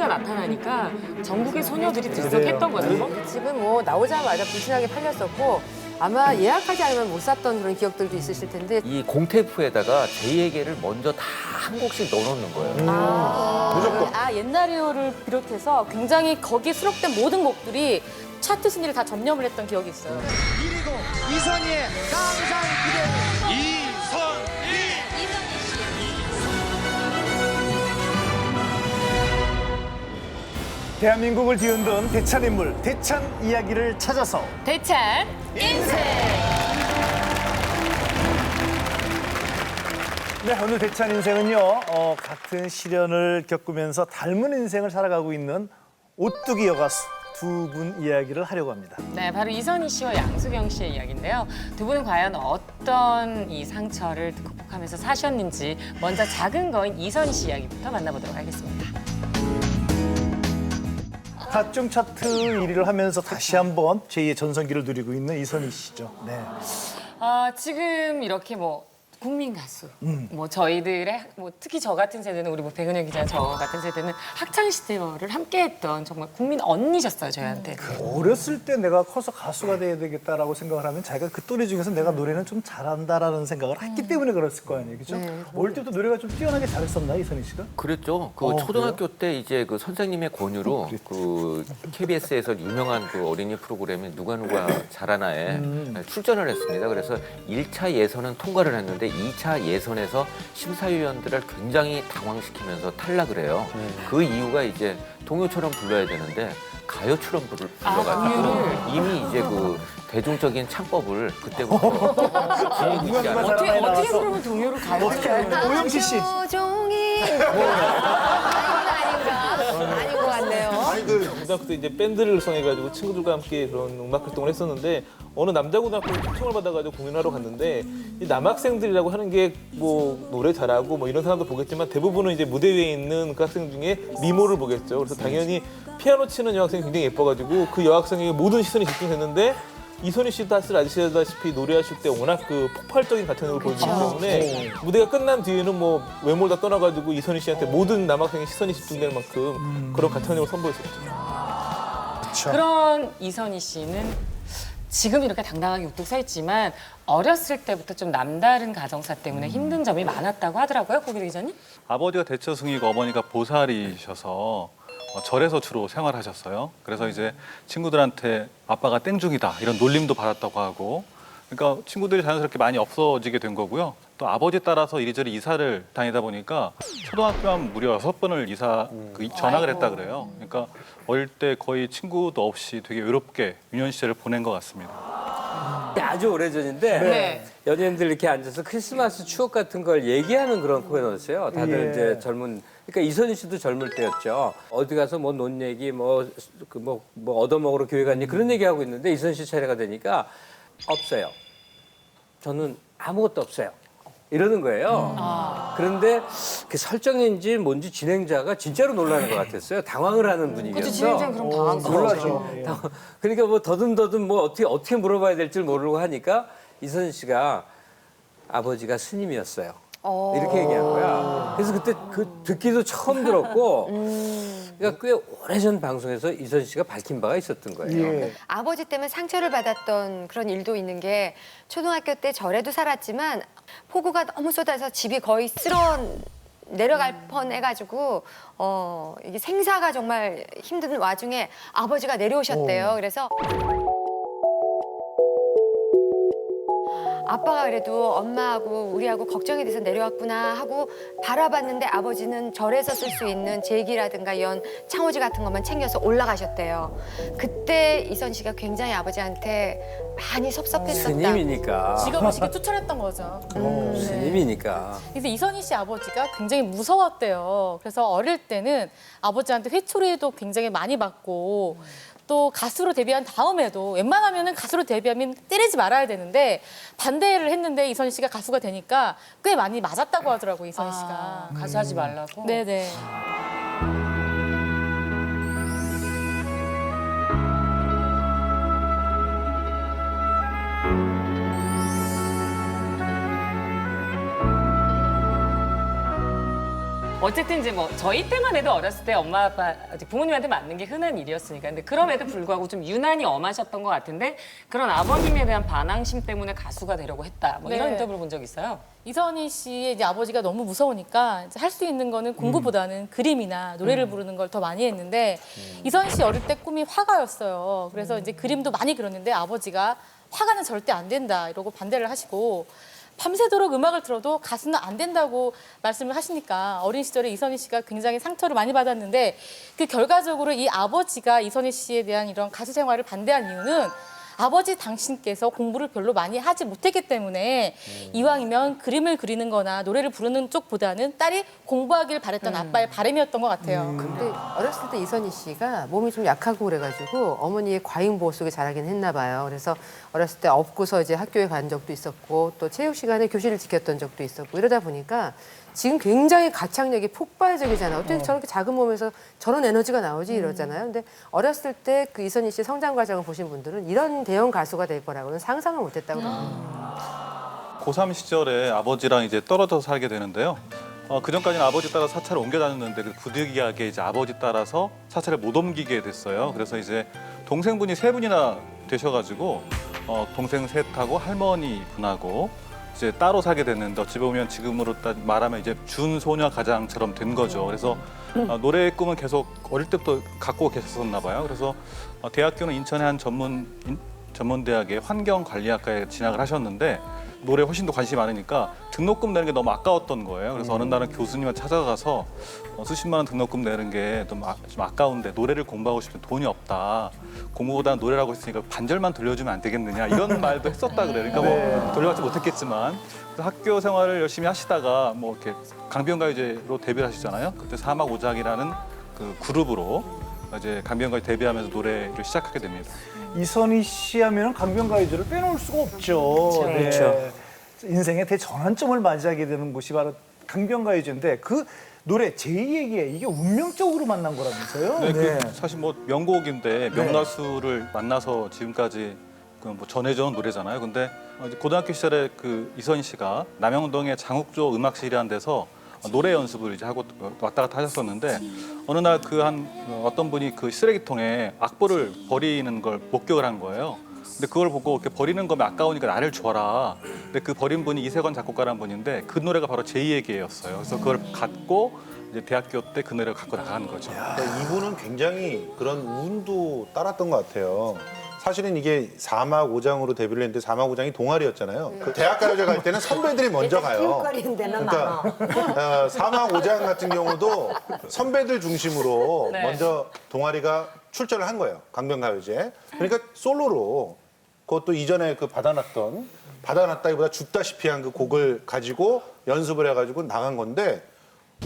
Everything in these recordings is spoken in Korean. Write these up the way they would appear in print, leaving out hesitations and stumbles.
나타나니까 전국의 소녀들이 들썩했던 거죠. 지금 뭐 나오자마자 불티나게 팔렸었고 아마 예약하지 않으면 못 샀던 그런 기억들도 있으실 텐데 이 공테이프에다가 제 얘기를 먼저 다 한 곡씩 넣어놓는 거예요. 옛날이오를 비롯해서 굉장히 거기에 수록된 모든 곡들이 차트 순위를 다 점령을 했던 기억이 있어요. 그리고 이선희의 항상 그대 대한민국을 뒤흔든 대찬 인물, 대찬 이야기를 찾아서 대찬 인생. 네, 오늘 대찬 인생은요, 같은 시련을 겪으면서 닮은 인생을 살아가고 있는 오뚜기 여가수 두 분 이야기를 하려고 합니다. 네, 바로 이선희 씨와 양수경 씨의 이야기인데요. 두 분은 과연 어떤 이 상처를 극복하면서 사셨는지 먼저 작은 거인 이선희 씨 이야기부터 만나보도록 하겠습니다. 각종 차트 1위를 하면서 다시 한번 제2의 전성기를 누리고 있는 이선희 씨죠. 네. 지금 이렇게 뭐 국민 가수, 뭐 저희들의 뭐 특히 저 같은 세대는 우리 뭐 백은영 기자 저 같은 세대는 학창 시절을 함께했던 정말 국민 언니셨어요 저희한테. 어렸을 때 내가 커서 가수가 돼야 되겠다라고 생각을 하면 자기가 그 또래 중에서 내가 노래는 좀 잘한다라는 생각을 했기 때문에 그랬을 거 아니에요, 그죠? 어릴 때부터 노래가 좀 뛰어나게 잘했었나 이선희 씨가? 그랬죠. 그 초등학교 때 이제 그 선생님의 권유로 그 KBS에서 유명한 그 어린이 프로그램인 누가 잘하나에 출전을 했습니다. 그래서 1차 예선은 통과를 했는데 2차 예선에서 심사위원들을 굉장히 당황시키면서 탈락을 해요. 그 이유가 이제 동요처럼 불러야 되는데 가요처럼 불러가지고 이미 이제 그 대중적인 창법을 그때부터 어떻게 부르면 동요를 가요? 오영시 씨. 종이 아닌 것 같네요. 고등학교 때 이제 밴드를 구성해가지고 친구들과 함께 그런 음악 활동을 했었는데 어느 남자 고등학교로 초청을 받아가지고 공연하러 갔는데 이 남학생들이라고 하는 게 뭐 노래 잘하고 뭐 이런 사람도 보겠지만 대부분은 이제 무대 위에 있는 그 학생 중에 미모를 보겠죠. 그래서 당연히 피아노 치는 여학생이 굉장히 예뻐가지고 그 여학생에게 모든 시선이 집중됐는데 이선희 씨도 사실 아시다시피 노래하실 때 워낙 그 폭발적인 가창력을 보여주기 때문에 무대가 끝난 뒤에는 뭐 외모를 다 떠나가지고 이선희 씨한테 모든 남학생의 시선이 집중될 만큼 그런 가창력을 선보였었죠. 그런 이선희 씨는 지금 이렇게 당당하게 우뚝 서 있지만 어렸을 때부터 좀 남다른 가정사 때문에 힘든 점이 많았다고 하더라고요, 고기대 기자님? 아버지가 대처승이고 어머니가 보살이셔서 절에서 주로 생활하셨어요. 그래서 이제 친구들한테 아빠가 땡중이다 이런 놀림도 받았다고 하고, 그러니까 친구들이 자연스럽게 많이 없어지게 된 거고요. 또 아버지 따라서 이리저리 이사를 다니다 보니까 초등학교만 무려 6번을 전학을 했다 그래요. 그러니까 어릴 때 거의 친구도 없이 되게 외롭게 유년 시절을 보낸 것 같습니다. 아주 오래전인데 네. 연예인들 이렇게 앉아서 크리스마스 추억 같은 걸 얘기하는 그런 코너였어요. 다들 이제 젊은, 그러니까 이선희 씨도 젊을 때였죠. 어디 가서 뭐 논 얘기, 뭐 얻어먹으러 교회 갔니 그런 얘기하고 있는데 이선희 씨 차례가 되니까 없어요. 저는 아무것도 없어요. 이러는 거예요. 그런데 그 설정인지 뭔지 진행자가 진짜로 놀라는 것 같았어요. 당황을 하는 분위기였어. 그치, 진행자는 그럼 당황스럽죠. 놀라죠. 그러니까 뭐 더듬더듬 뭐 어떻게 물어봐야 될 줄 모르고 하니까 이선희 씨가 아버지가 스님이었어요. 이렇게 얘기한 거야. 그래서 그때 듣기도 처음 들었고, 그러니까 꽤 오래전 방송에서 이선희 씨가 밝힌 바가 있었던 거예요. 예. 아버지 때문에 상처를 받았던 그런 일도 있는 게 초등학교 때 절에도 살았지만 폭우가 너무 쏟아서 집이 거의 쓸어 내려갈 뻔해가지고 이게 생사가 정말 힘든 와중에 아버지가 내려오셨대요. 그래서 아빠가 그래도 엄마하고 우리하고 걱정이 돼서 내려왔구나 하고 바라봤는데 아버지는 절에서 쓸 수 있는 제기라든가 이런 창호지 같은 것만 챙겨서 올라가셨대요. 그때 이선 씨가 굉장히 아버지한테 많이 섭섭했었다. 스님이니까. 직업의식에 투철했던 거죠. 스님이니까. 그래서 이선희 씨 아버지가 굉장히 무서웠대요. 그래서 어릴 때는 아버지한테 회초리도 굉장히 많이 받고 또 가수로 데뷔한 다음에도 웬만하면 가수로 데뷔하면 때리지 말아야 되는데 반대를 했는데 이선희 씨가 가수가 되니까 꽤 많이 맞았다고 하더라고요, 이선희 씨가. 가수하지 말라고? 네네. 어쨌든 이제 뭐 저희 때만 해도 어렸을 때 엄마 아빠 부모님한테 맞는 게 흔한 일이었으니까. 근데 그럼에도 불구하고 좀 유난히 엄하셨던 것 같은데 그런 아버님에 대한 반항심 때문에 가수가 되려고 했다. 뭐 이런 네. 인터뷰를 본 적 있어요. 이선희 씨의 이제 아버지가 너무 무서우니까 할 수 있는 거는 공부보다는 그림이나 노래를 부르는 걸 더 많이 했는데 이선희 씨 어릴 때 꿈이 화가였어요. 그래서 이제 그림도 많이 그렸는데 아버지가 화가는 절대 안 된다 이러고 반대를 하시고 밤새도록 음악을 들어도 가수는 안 된다고 말씀을 하시니까 어린 시절에 이선희 씨가 굉장히 상처를 많이 받았는데 그 결과적으로 이 아버지가 이선희 씨에 대한 이런 가수 생활을 반대한 이유는 아버지 당신께서 공부를 별로 많이 하지 못했기 때문에 이왕이면 그림을 그리는 거나 노래를 부르는 쪽보다는 딸이 공부하길 바랬던 아빠의 바람이었던 것 같아요. 근데 어렸을 때 이선희 씨가 몸이 좀 약하고 그래가지고 어머니의 과잉 보호 속에 자라긴 했나 봐요. 그래서 어렸을 때 업고서 이제 학교에 간 적도 있었고 또 체육 시간에 교실을 지켰던 적도 있었고 이러다 보니까 지금 굉장히 가창력이 폭발적이잖아요. 어떻게 저렇게 작은 몸에서 저런 에너지가 나오지 이러잖아요. 근데 어렸을 때 그 이선희 씨 성장 과정을 보신 분들은 이런 대형 가수가 될 거라고는 상상을 못했다고 합니다. 고3 시절에 아버지랑 이제 떨어져 살게 되는데요. 그 전까지는 아버지 따라 사찰을 옮겨 다녔는데 부득이하게 이제 아버지 따라서 사찰을 못 옮기게 됐어요. 그래서 이제 동생분이 3분이나 되셔가지고 동생 셋하고 할머니 분하고 이제 따로 살게 됐는데 어찌 보면 지금으로 말하면 이제 준소녀 가장처럼 된 거죠. 그래서 노래의 꿈은 계속 어릴 때부터 갖고 계셨었나 봐요. 그래서 대학교는 인천의 한 전문대학의 환경관리학과에 진학을 하셨는데 노래에 훨씬 더 관심이 많으니까 등록금 내는 게 너무 아까웠던 거예요. 그래서 어느 날은 교수님한테 찾아가서 수십만 원 등록금 내는 게 좀 아까운데 노래를 공부하고 싶은 돈이 없다. 공부보다는 노래라고 했으니까 반절만 돌려주면 안 되겠느냐 이런 말도 했었다 그래요. 그러니까 뭐 돌려받지 못했겠지만 학교 생활을 열심히 하시다가 뭐 이렇게 강변가요제로 데뷔를 하시잖아요. 그때 사막오장이라는 그 그룹으로 이제 강변가요 데뷔하면서 노래를 시작하게 됩니다. 이선희 씨 하면 강변가요제를 빼놓을 수가 없죠. 그렇죠. 인생의 대전환점을 맞이하게 되는 곳이 바로 강변가요제인데 그 노래 제2에게 이게 운명적으로 만난 거라면서요? 네, 그 사실 뭐 명곡인데 명가수를 만나서 지금까지 그 뭐 전해져온 노래잖아요. 근데 이제 고등학교 시절에 그 이선희 씨가 남영동의 장욱조 음악실이라는 데서 노래 연습을 이제 하고 왔다 갔다 하셨었는데 어느 날 그 어떤 분이 그 쓰레기통에 악보를 버리는 걸 목격을 한 거예요. 근데 그걸 보고 이렇게 버리는 거면 아까우니까 나를 줘라. 근데 그 버린 분이 이세건 작곡가라는 분인데 그 노래가 바로 제2에게였어요. 그래서 그걸 갖고 이제 대학교 때 그 노래를 갖고 나가는 거죠. 그러니까 이분은 굉장히 그런 운도 따랐던 것 같아요. 사실은 이게 사막오장으로 데뷔를 했는데 사막오장이 동아리였잖아요. 그 대학가요제 갈 때는 선배들이 먼저 가요. 그러니까 사막오장 같은 경우도 선배들 중심으로 먼저 동아리가 출전을 한 거예요. 강변가요제. 그러니까 솔로로 그것도 이전에 그 받아놨다기보다 줍다시피 한 그 곡을 가지고 연습을 해가지고 나간 건데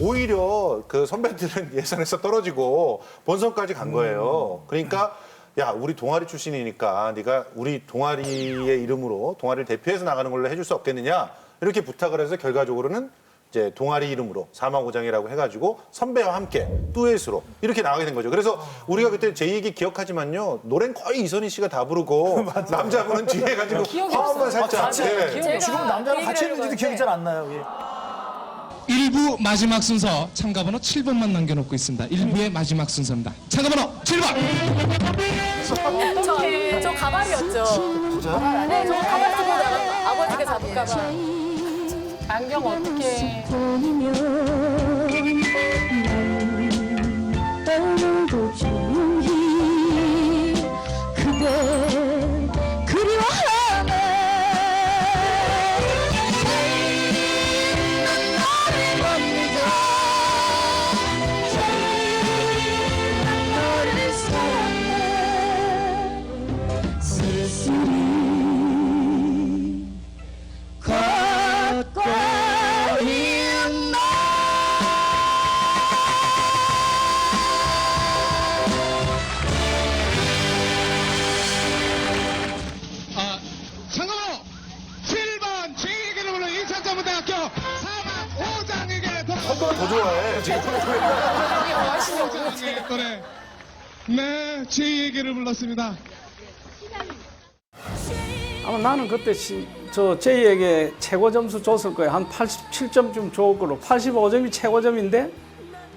오히려 그 선배들은 예선에서 떨어지고 본선까지 간 거예요. 그러니까 야, 우리 동아리 출신이니까 네가 우리 동아리의 이름으로 동아리를 대표해서 나가는 걸로 해줄 수 없겠느냐 이렇게 부탁을 해서 결과적으로는 이제 동아리 이름으로 사막오장이라고 해가지고 선배와 함께 듀엣으로 이렇게 나가게 된 거죠. 그래서 우리가 그때 제 얘기 기억하지만요. 노래는 거의 이선희 씨가 다 부르고 남자분은 뒤에 가지고 화음만 살짝. 네. 지금 남자랑 같이 했는지도 기억이 잘 안 나요. 예. 1부 마지막 순서 참가번호 7번만 남겨놓고 있습니다. 1부의 마지막 순서입니다. 참가번호 7번! 저 가발이었죠. 네, 저 가발 쓰고 다녔다. 아버지가 잡을까 봐. 안경 어떻게? 오늘도 조용히 그대 그리워하네 난 너를 봅니다 난 너를 사랑해 쓸쓸히 걷고 있나 참가번호 7번 제1에게를 부른 인천전문대학교 사막오장에게 더 좋아해. 지금 오장의 노래 네 제2에게를 불렀습니다. 아마 나는 그때 저 제이에게 최고 점수 줬을 거예요. 한 87점쯤 줬을 걸로. 85점이 최고점인데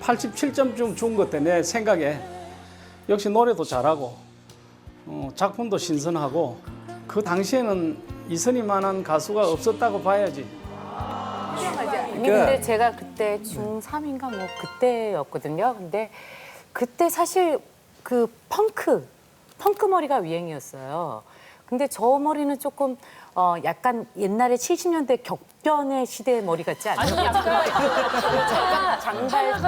87점쯤 준 것 때문에 내 생각에 역시 노래도 잘하고 작품도 신선하고 그 당시에는 이선희만한 가수가 없었다고 봐야지. 아니 근데 제가 그때 중3인가 뭐 그때였거든요. 근데 그때 사실 그 펑크 머리가 유행이었어요. 근데 저 머리는 조금 약간 옛날에 70년대 격변의 시대 머리 같지 않아요? 약간 장발.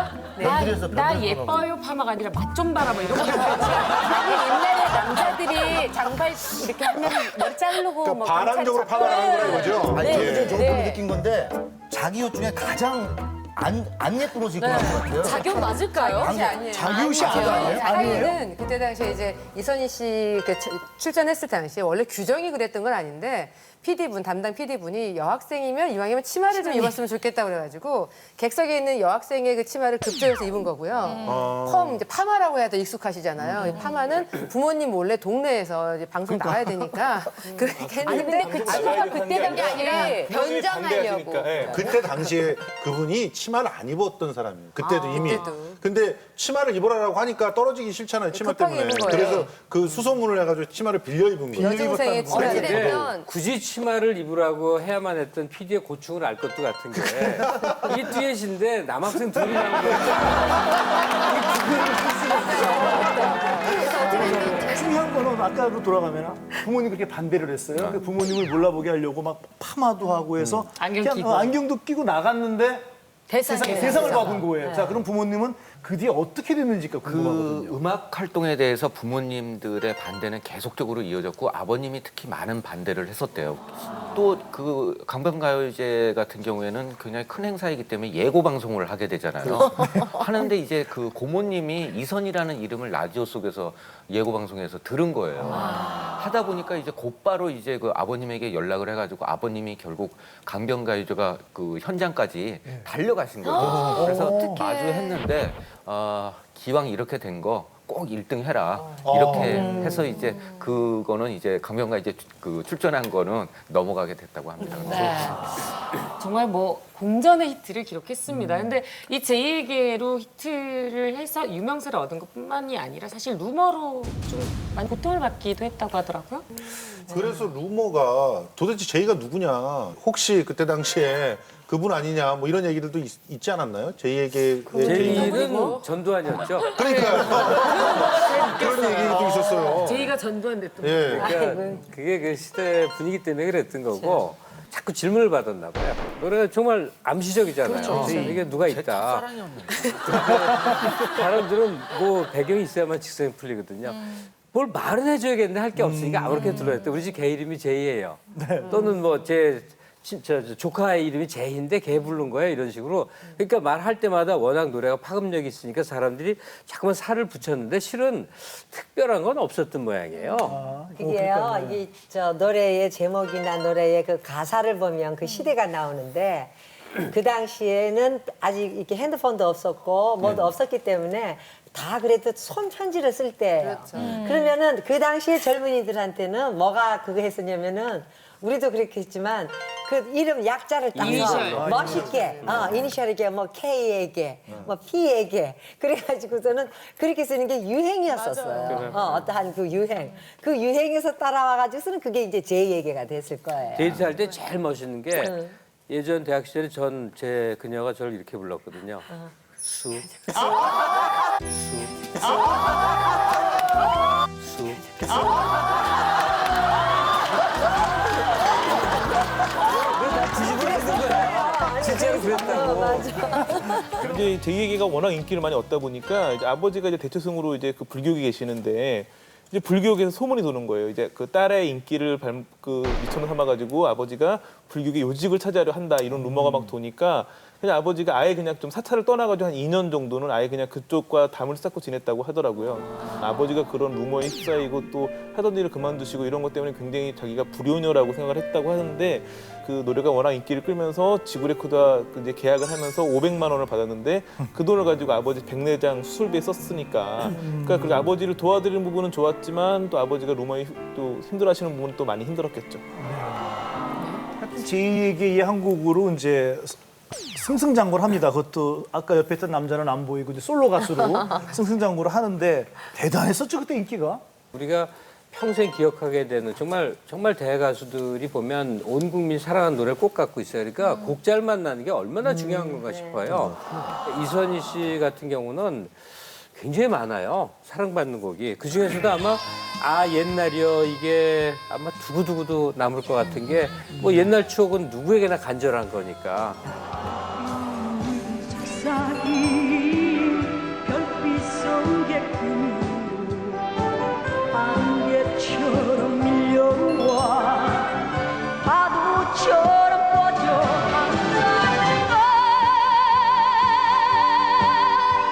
나 예뻐요 파마가 아니라 맛 좀 봐라 뭐 이런 거. 아니 옛날에 남자들이 장발 이렇게 하면 머리 자르고 그러니까 뭐 바람적으로 파마하는 거라 이거죠? 아니, 근데 저도 네. 느낀 건데 자기 옷 중에 가장 안 예쁜 옷을 입고 나온 것 같아요. 자격 맞을까요? 아니에요. 자기옷이 아니에요? 사위는 그때 당시에 이제 이선희 씨 출전했을 당시에 원래 규정이 그랬던 건 아닌데 PD분 담당 PD분이 여학생이면 이왕이면 치마를 좀 입었으면 좋겠다 그래가지고 객석에 있는 여학생의 그 치마를 급조해서 입은 거고요. 펌 이제 파마라고 해야 더 익숙하시잖아요. 이 파마는 부모님 몰래 동네에서 이제 방송 나가야 되니까 그렇게 했는데 그 치마가 그때 한 게 아니라 변장하려고. 그때 당시에 그분이 치마를 안 입었던 사람이에요. 그때도 이미. 그때도. 근데 치마를 입으라고 하니까 떨어지기 싫잖아요. 치마 급하게 때문에. 입은 거예요. 그래서 그 수소문을 해가지고 치마를 빌려 입은 거예요. 여중생의 치마를 근데 내면 굳이 치마를 입으라고 해야만 했던 PD의 고충을 알 것도 같은 게 이게 듀엣인데 남학생 둘이 나온 거예요. 중요한 거는 아까로 돌아가면 부모님 그렇게 반대를 했어요. 그 부모님을 몰라보게 하려고 막 파마도 하고 해서 안경 그냥 끼고. 안경도 끼고 나갔는데 세상을 받은 거예요. 자, 그럼 부모님은 그 뒤에 어떻게 됐는지가 그 궁금하거든요. 음악 활동에 대해서 부모님들의 반대는 계속적으로 이어졌고 아버님이 특히 많은 반대를 했었대요. 또 그 강변가요제 같은 경우에는 굉장히 큰 행사이기 때문에 예고 방송을 하게 되잖아요. 하는데 이제 그 고모님이 이선이라는 이름을 라디오 속에서 예고 방송에서 들은 거예요. 하다 보니까 이제 곧바로 이제 그 아버님에게 연락을 해가지고 아버님이 결국 강변가요제가 그 현장까지 달려가신 거죠. 그래서 마주했는데 기왕 이렇게 된 거 꼭 1등 해라 이렇게 해서 이제 그거는 이제 강변가 이제 그 출전한 거는 넘어가게 됐다고 합니다. 정말 뭐 공전의 히트를 기록했습니다. 근데 이 제2에게로 히트를 해서 유명세를 얻은 것뿐만이 아니라 사실 루머로 좀 많이 고통을 받기도 했다고 하더라고요. 그래서 루머가 도대체 제이가 누구냐. 혹시 그때 당시에 그분 아니냐 뭐 이런 얘기들도 있지 않았나요? 제이에게 제이는 전두환이었죠. 그러니까 그런 얘기도 있었어요. 제이가 전두환 대통령. 예. 그러니까 그게 그 시대 분위기 때문에 그랬던 거고 자꾸 질문을 받았나 봐요. 노래가 정말 암시적이잖아요. 이게 누가 있다. 사람들은 뭐 배경이 있어야만 직성이 풀리거든요. 뭘 말은 해줘야겠는데 할 게 없으니까 아무렇게 들어야 돼. 우리 집 개 이름이 제이예요. 또는 뭐 제 조카의 이름이 제이인데 걔 부른 거예요 이런 식으로. 그러니까 말할 때마다 워낙 노래가 파급력이 있으니까 사람들이 자꾸만 살을 붙였는데 실은 특별한 건 없었던 모양이에요. 이게요, 이게 저 노래의 제목이나 노래의 그 가사를 보면 그 시대가 나오는데 그 당시에는 아직 이렇게 핸드폰도 없었고 뭐도 없었기 때문에 다 그래도 손 편지를 쓸 때예요. 그러면은 그 당시에 젊은이들한테는 뭐가 그거 했었냐면은 우리도 그렇게 했지만 그 이름 약자를 따서 이니셜. 멋있게 이니셜에게 뭐 K에게 뭐 P에게 그래가지고서는 그렇게 쓰는 게 유행이었었어요. 어떠한 그 유행에서 따라와가지고서는 그게 이제 J에게가 됐을 거예요. 데이트할 때 제일 멋있는 게 예전 대학 시절에 제 그녀가 저를 이렇게 불렀거든요. 수. 진짜로 그랬다고. 이제 제2에게가 워낙 인기를 많이 얻다 보니까 이제 아버지가 이제 대처승으로 이제 그 불교에 계시는데 이제 불교계에서 소문이 도는 거예요. 이제 그 딸의 인기를 미천으로 삼아가지고 아버지가 불교계 요직을 차지하려 한다 이런 루머가 막 도니까 그냥 아버지가 아예 그냥 좀 사찰을 떠나가지고 한 2년 정도는 아예 그냥 그쪽과 담을 쌓고 지냈다고 하더라고요. 아버지가 그런 루머에 휩싸이고 또 하던 일을 그만두시고 이런 것 때문에 굉장히 자기가 불효녀라고 생각을 했다고 하는데 그 노래가 워낙 인기를 끌면서 지구레코드와 이제 계약을 하면서 500만 원을 받았는데 그 돈을 가지고 아버지 백내장 수술비에 썼으니까 그러니까 그 아버지를 도와드리는 부분은 좋았지만 또 아버지가 루머에 또 힘들어하시는 부분은 또 많이 힘들었겠죠. 제이에게 이 한국으로 이제 승승장구를 합니다. 그것도 아까 옆에 있던 남자는 안 보이고 이제 솔로 가수로 승승장구를 하는데 대단했었죠 그때 인기가. 우리가 평생 기억하게 되는 정말 대가수들이 보면 온 국민이 사랑하는 노래를 꼭 갖고 있어요. 그러니까 곡 잘 만나는 게 얼마나 중요한 건가 싶어요. 이선희 씨 같은 경우는 굉장히 많아요. 사랑받는 곡이. 그 중에서도 아마 옛날이요 이게 아마 두고두고도 남을 것 같은 게 뭐 옛날 추억은 누구에게나 간절한 거니까. 사이 별빛 속에 안개처럼 밀려와 파도처럼 퍼져간다는 걸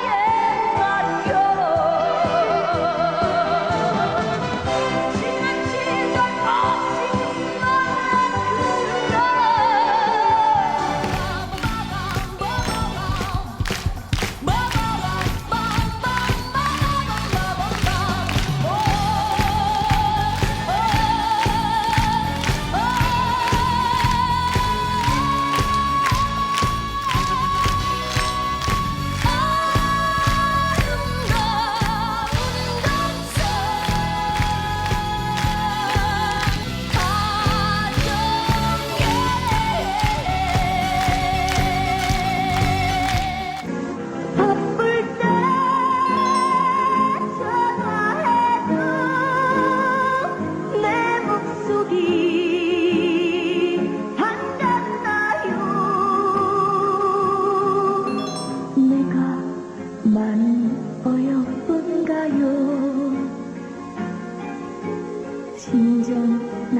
옛날처럼 지나치던 없이 바쁠 때 전화해도 내 목소리 반갑나요 내가 많이 어여쁜가요 진정 날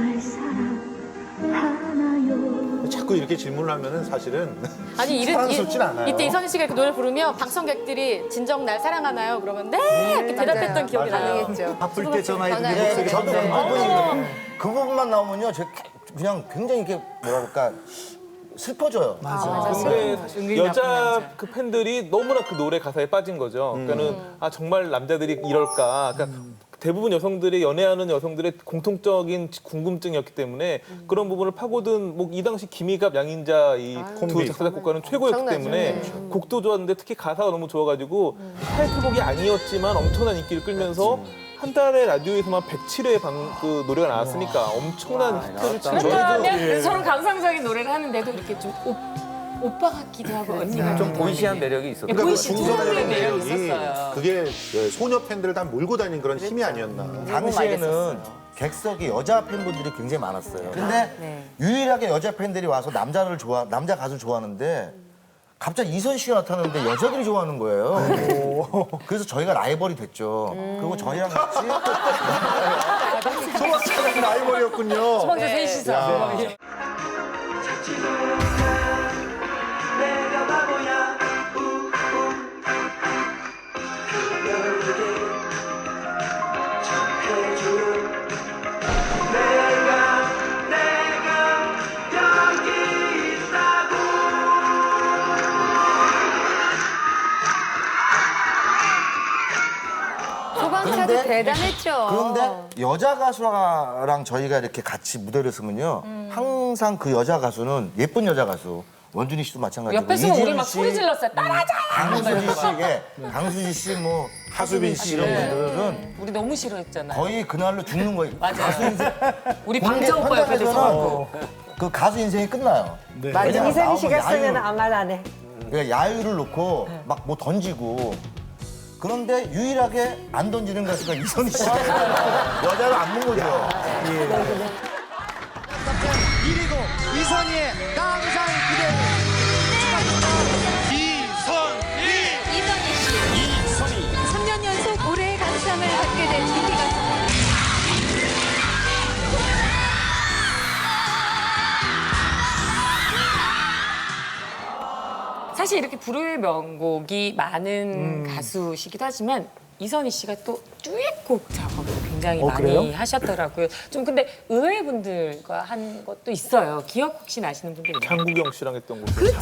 사랑하나요 자꾸 이렇게 질문을 하면은 사실은 아니 사랑스럽진 않아요. 이때 이선희 씨가 이렇게 노래 부르면 방청객들이 진정 날 사랑하나요? 그러면 네 이렇게 대답했던 기억이 나요. 가능했죠. 바쁠 때 전화해도 내 네, 목소리 저도 전달하고. 그 부분만 나오면요, 그냥 굉장히 이렇게 뭐랄까 슬퍼져요. 근데 여자 그 팬들이 너무나 그 노래 가사에 빠진 거죠. 그러니까는 정말 남자들이 이럴까. 그러니까 대부분 여성들이 연애하는 여성들의 공통적인 궁금증이었기 때문에 그런 부분을 파고든 뭐 이 당시 김희갑, 양인자 이 두 작사 작곡가는 최고였기 때문에 곡도 좋았는데 특히 가사가 너무 좋아가지고 타이틀곡이 아니었지만 엄청난 인기를 끌면서 한 달에 라디오에서만 107회 그 노래가 나왔으니까 엄청난 히트를 친 거예요. 그렇다면 서로 감상적인 노래를 하는데도 이렇게 좀 오빠 같기도 하고 언니가 좀 보이시한 매력이 있었고. 그러니까 그 보이시 중성의 매력이 매력이 있었어요. 그게 소녀 팬들을 다 몰고 다니는 그런 힘이 아니었나. 당시에는 객석이 여자 팬분들이 굉장히 많았어요. 근데 유일하게 여자 팬들이 와서 남자 가수를 좋아하는데 갑자기 이선 씨가 나타났는데 여자들이 좋아하는 거예요. 그래서 저희가 라이벌이 됐죠. 그리고 저희랑 같이 소녀 라이벌이었군요. 스폰서 셋이서. 내가 바보야 내가 여기 있다고 소방차도 대단했죠. 그런데 여자 가수랑 저희가 이렇게 같이 무대를 서면요. 항상 그 여자 가수는 예쁜 여자 가수. 원준희 씨도 마찬가지고. 옆에 서면 우리 이지은 막 씨, 소리 질렀어요. 따라하자. 강수지 씨, 강수지 씨, 뭐 하수빈 씨 이런 분들은 우리 너무 싫어했잖아요. 거의 그날로 죽는 거예요. 맞아요. 가수 인생 우리 방자 오빠 옆에 현장에서는 서고. 그 가수 인생이 끝나요. 맞아. 왜냐면 이선희 씨가 나오면 쓰면 야유를- 아무 말 안 해. 그러니까 야유를 놓고 막 뭐 던지고. 그런데 유일하게 안 던지는 가수가 이선희 씨. 여자를 안 본 거죠. 1위고 이선희의 항상 그대를 이선희 3년 연속 올해의 가수상을 받게 된 인기 가수. 사실 이렇게 불후의 명곡이 많은 가수시기도 하지만 이선희 씨가 또 듀엣곡 작업을 굉장히 많이 그래요? 하셨더라고요. 좀 근데 의외의 분들과 한 것도 있어요. 기억 혹시 나시는 분들 있나요? 장국영 씨랑 했던 곡. 그렇죠.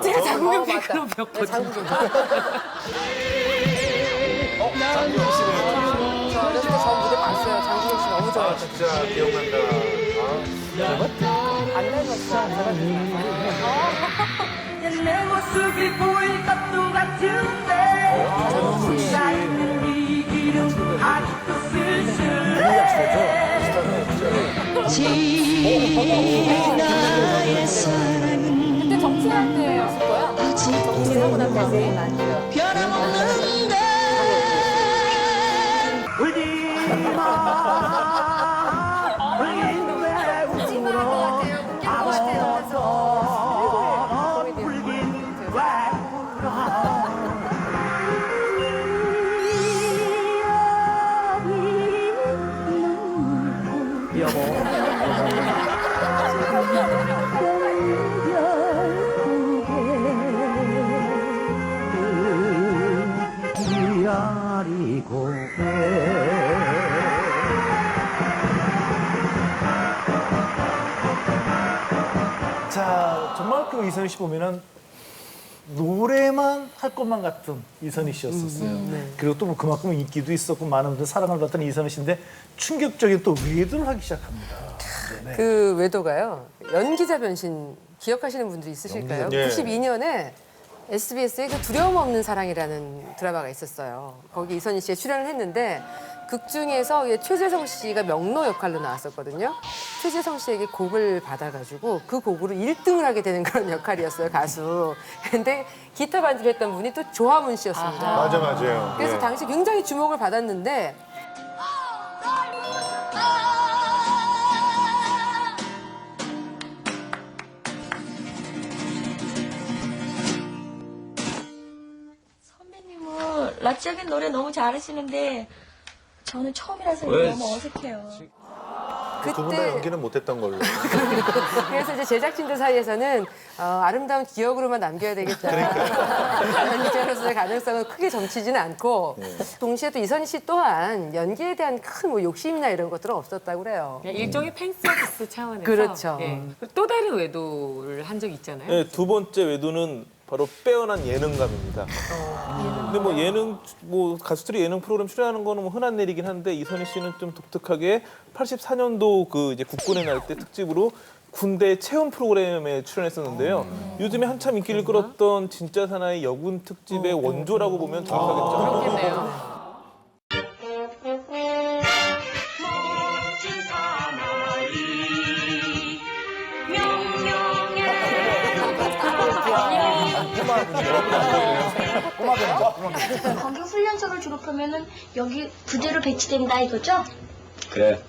제가 장국영 팬으로 배웠거든요. 장국영 씨네요. 저 어렸을 때 저 무대 봤어요. 장기영 씨 너무 좋아요. 진짜 기억난다. 안 닮았어. 내 모습이 보일 것도 같은데 나는 이 이름 아직도 지나의 사랑은 그때 정치할 때였을 거야. 정치하고 난 자세히 맞죠. 변함없는데 울지 마 울긴데 울어 아워서 울긴 왜 울어 여보 기다리고 자, 정말 그 이선희 씨 보면은 노래만 할 것만 같은 이선희 씨였었어요. 그리고 또 뭐 그만큼 인기도 있었고 많은 분들 사랑을 받던 이선희 씨인데 충격적인 또 외도를 하기 시작합니다. 네. 그 외도가요. 연기자 변신 기억하시는 분들이 있으실까요? 연기자, 예. 92년에 SBS의 그 두려움 없는 사랑이라는 드라마가 있었어요. 거기 이선희 씨가 출연을 했는데 극 중에서 최재성 씨가 명로 역할로 나왔었거든요. 최재성 씨에게 곡을 받아가지고 그 곡으로 1등을 하게 되는 그런 역할이었어요, 가수. 근데 기타 반주를 했던 분이 또 조화문 씨였습니다. 맞아, 맞아요. 그래서 예. 당시 굉장히 주목을 받았는데 선배님은 라찌하게 노래 너무 잘하시는데 저는 처음이라서 왜? 너무 어색해요. 두 분 다 연기는 못했던 걸로. 그래서 이제 제작진들 사이에서는 아름다운 기억으로만 남겨야 되겠다. 연기자로서의 가능성은 크게 점치지는 않고 동시에 또 이선희 씨 또한 연기에 대한 큰 뭐 욕심이나 이런 것들은 없었다고 그래요. 일종의 팬 서비스 차원에서 그렇죠. 예. 또 다른 외도를 한 적이 있잖아요. 네, 두 번째 외도는 바로 빼어난 예능감입니다. 근데 뭐 예능 뭐 가수들이 예능 프로그램 출연하는 거는 뭐 흔한 일이긴 한데 이선희 씨는 좀 독특하게 84년도 그 이제 국군의 날 때 특집으로 군대 체험 프로그램에 출연했었는데요. 요즘에 한참 인기를 끌었던 진짜 사나이 여군 특집의 원조라고 보면 정확하겠죠. 그렇겠네요. 검경훈련소를 졸업하면은 여기 부대로 배치된다 이거죠? 그래,